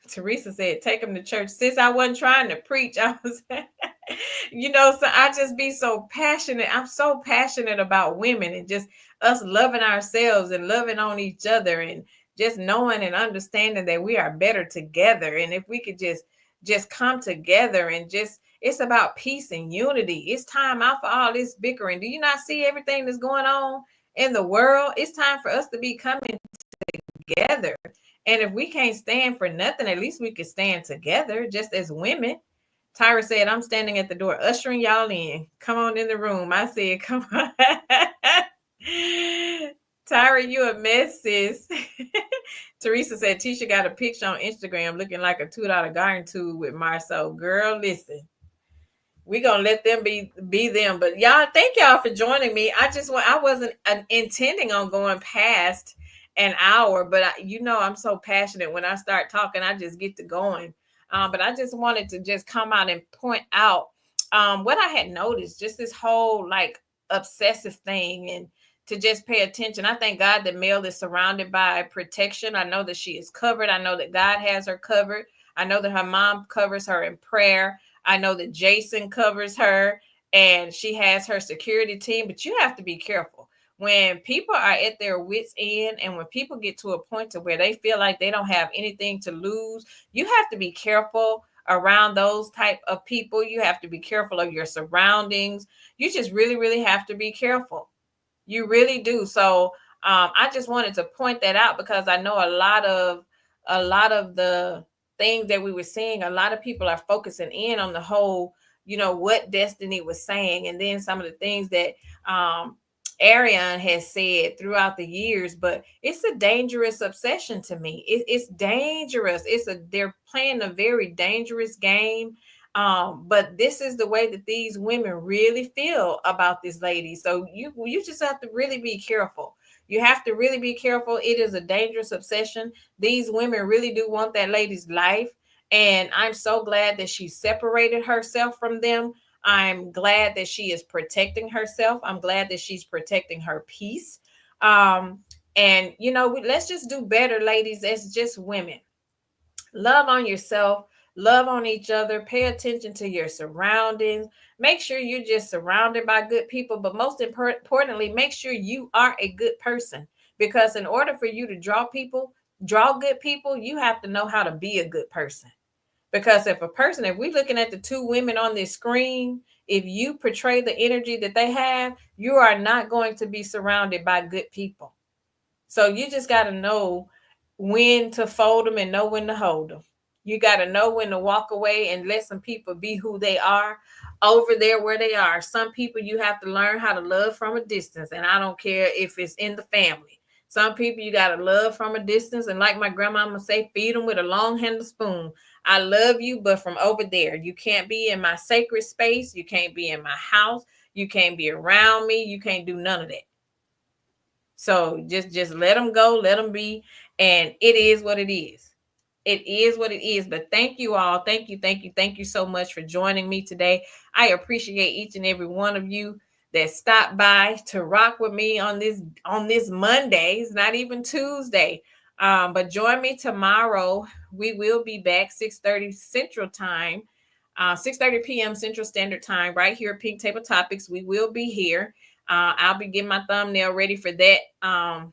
Teresa said, take them to church. Sis, I wasn't trying to preach. I was, so I just be so passionate. I'm so passionate about women and just us loving ourselves and loving on each other and just knowing and understanding that we are better together. And if we could just come together and it's about peace and unity. It's time out for all this bickering. Do you not see everything that's going on in the world? It's time for us to be coming together. And if we can't stand for nothing, at least we could stand together just as women. Tyra said, I'm standing at the door ushering y'all in. Come on in the room. I said, come on. Tyra, you a mess, sis. Teresa said, Tisha got a picture on Instagram looking like a $2 garden tool with Marceau. Girl, listen. We're gonna let them be them. But y'all, thank y'all for joining me. I wasn't intending on going past an hour, but I'm so passionate when I start talking, I just get to going. But I just wanted to just come out and point out what I had noticed, just this whole like obsessive thing, and to just pay attention. I thank God that Mel is surrounded by protection. I know that she is covered. I know that God has her covered. I know that her mom covers her in prayer. I know that Jason covers her and she has her security team, but you have to be careful. When people are at their wits' end and when people get to a point to where they feel like they don't have anything to lose, you have to be careful around those type of people. You have to be careful of your surroundings. You just really, really have to be careful. You really do. So I just wanted to point that out because I know a lot of the things that we were seeing, a lot of people are focusing in on the whole, what Destiny was saying, and then some of the things that Ariane has said throughout the years. But it's a dangerous obsession to me. It's dangerous. They're playing a very dangerous game. But this is the way that these women really feel about this lady. So you just have to really be careful. You have to really be careful. It is a dangerous obsession. These women really do want that lady's life. And I'm so glad that she separated herself from them. I'm glad that she is protecting herself. I'm glad that she's protecting her peace. And let's just do better, ladies, as just women. Love on yourself, love on each other, pay attention to your surroundings. Make sure you're just surrounded by good people, but most importantly, make sure you are a good person, because in order for you to draw good people, you have to know how to be a good person. Because if we're looking at the two women on this screen, if you portray the energy that they have, you are not going to be surrounded by good people. So you just got to know when to fold them and know when to hold them. You got to know when to walk away and let some people be who they are over there where they are. Some people you have to learn how to love from a distance. And I don't care if it's in the family. Some people you got to love from a distance. And like my grandmama say, feed them with a long handled spoon. I love you, but from over there. You can't be in my sacred space. You can't be in my house. You can't be around me. You can't do none of that. So just let them go, let them be. And it is what it is. It is what it is. But thank you all. Thank you so much for joining me today. I appreciate each and every one of you that stopped by to rock with me on this Monday. It's not even Tuesday. But join me tomorrow. We will be back 6:30 Central Time, 6:30 p.m. Central Standard Time, right here at Pink Table Topics. We will be here. I'll be getting my thumbnail ready for that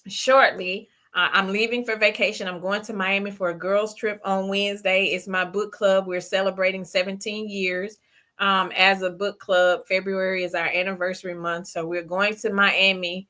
shortly. I'm leaving for vacation. I'm going to Miami for a girls' trip on Wednesday. It's my book club. We're celebrating 17 years as a book club. February is our anniversary month. So we're going to Miami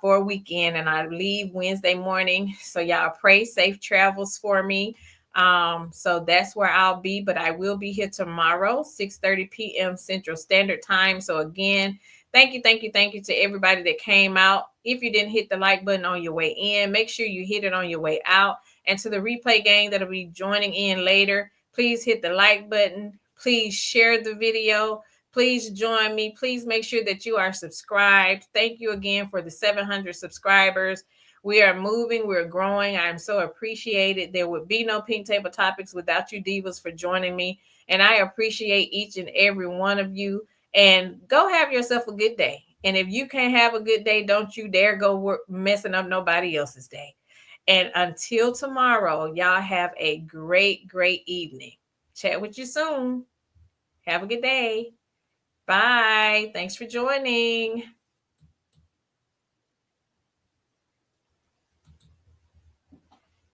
for a weekend, and I leave Wednesday morning. So y'all pray safe travels for me. So that's where I'll be, but I will be here tomorrow, 6:30 p.m. Central Standard Time. So again, thank you to everybody that came out. If you didn't hit the like button on your way in, make sure you hit it on your way out. And to the replay gang that'll be joining in later, please hit the like button. Please share the video. Please join me. Please make sure that you are subscribed. Thank you again for the 700 subscribers. We are moving. We're growing. I'm so appreciated. There would be no Pink Table Topics without you divas for joining me. And I appreciate each and every one of you. And go have yourself a good day. And if you can't have a good day, don't you dare go work messing up nobody else's day. And until tomorrow, y'all have a great evening. Chat with you soon. Have a good day. Bye. Thanks for joining.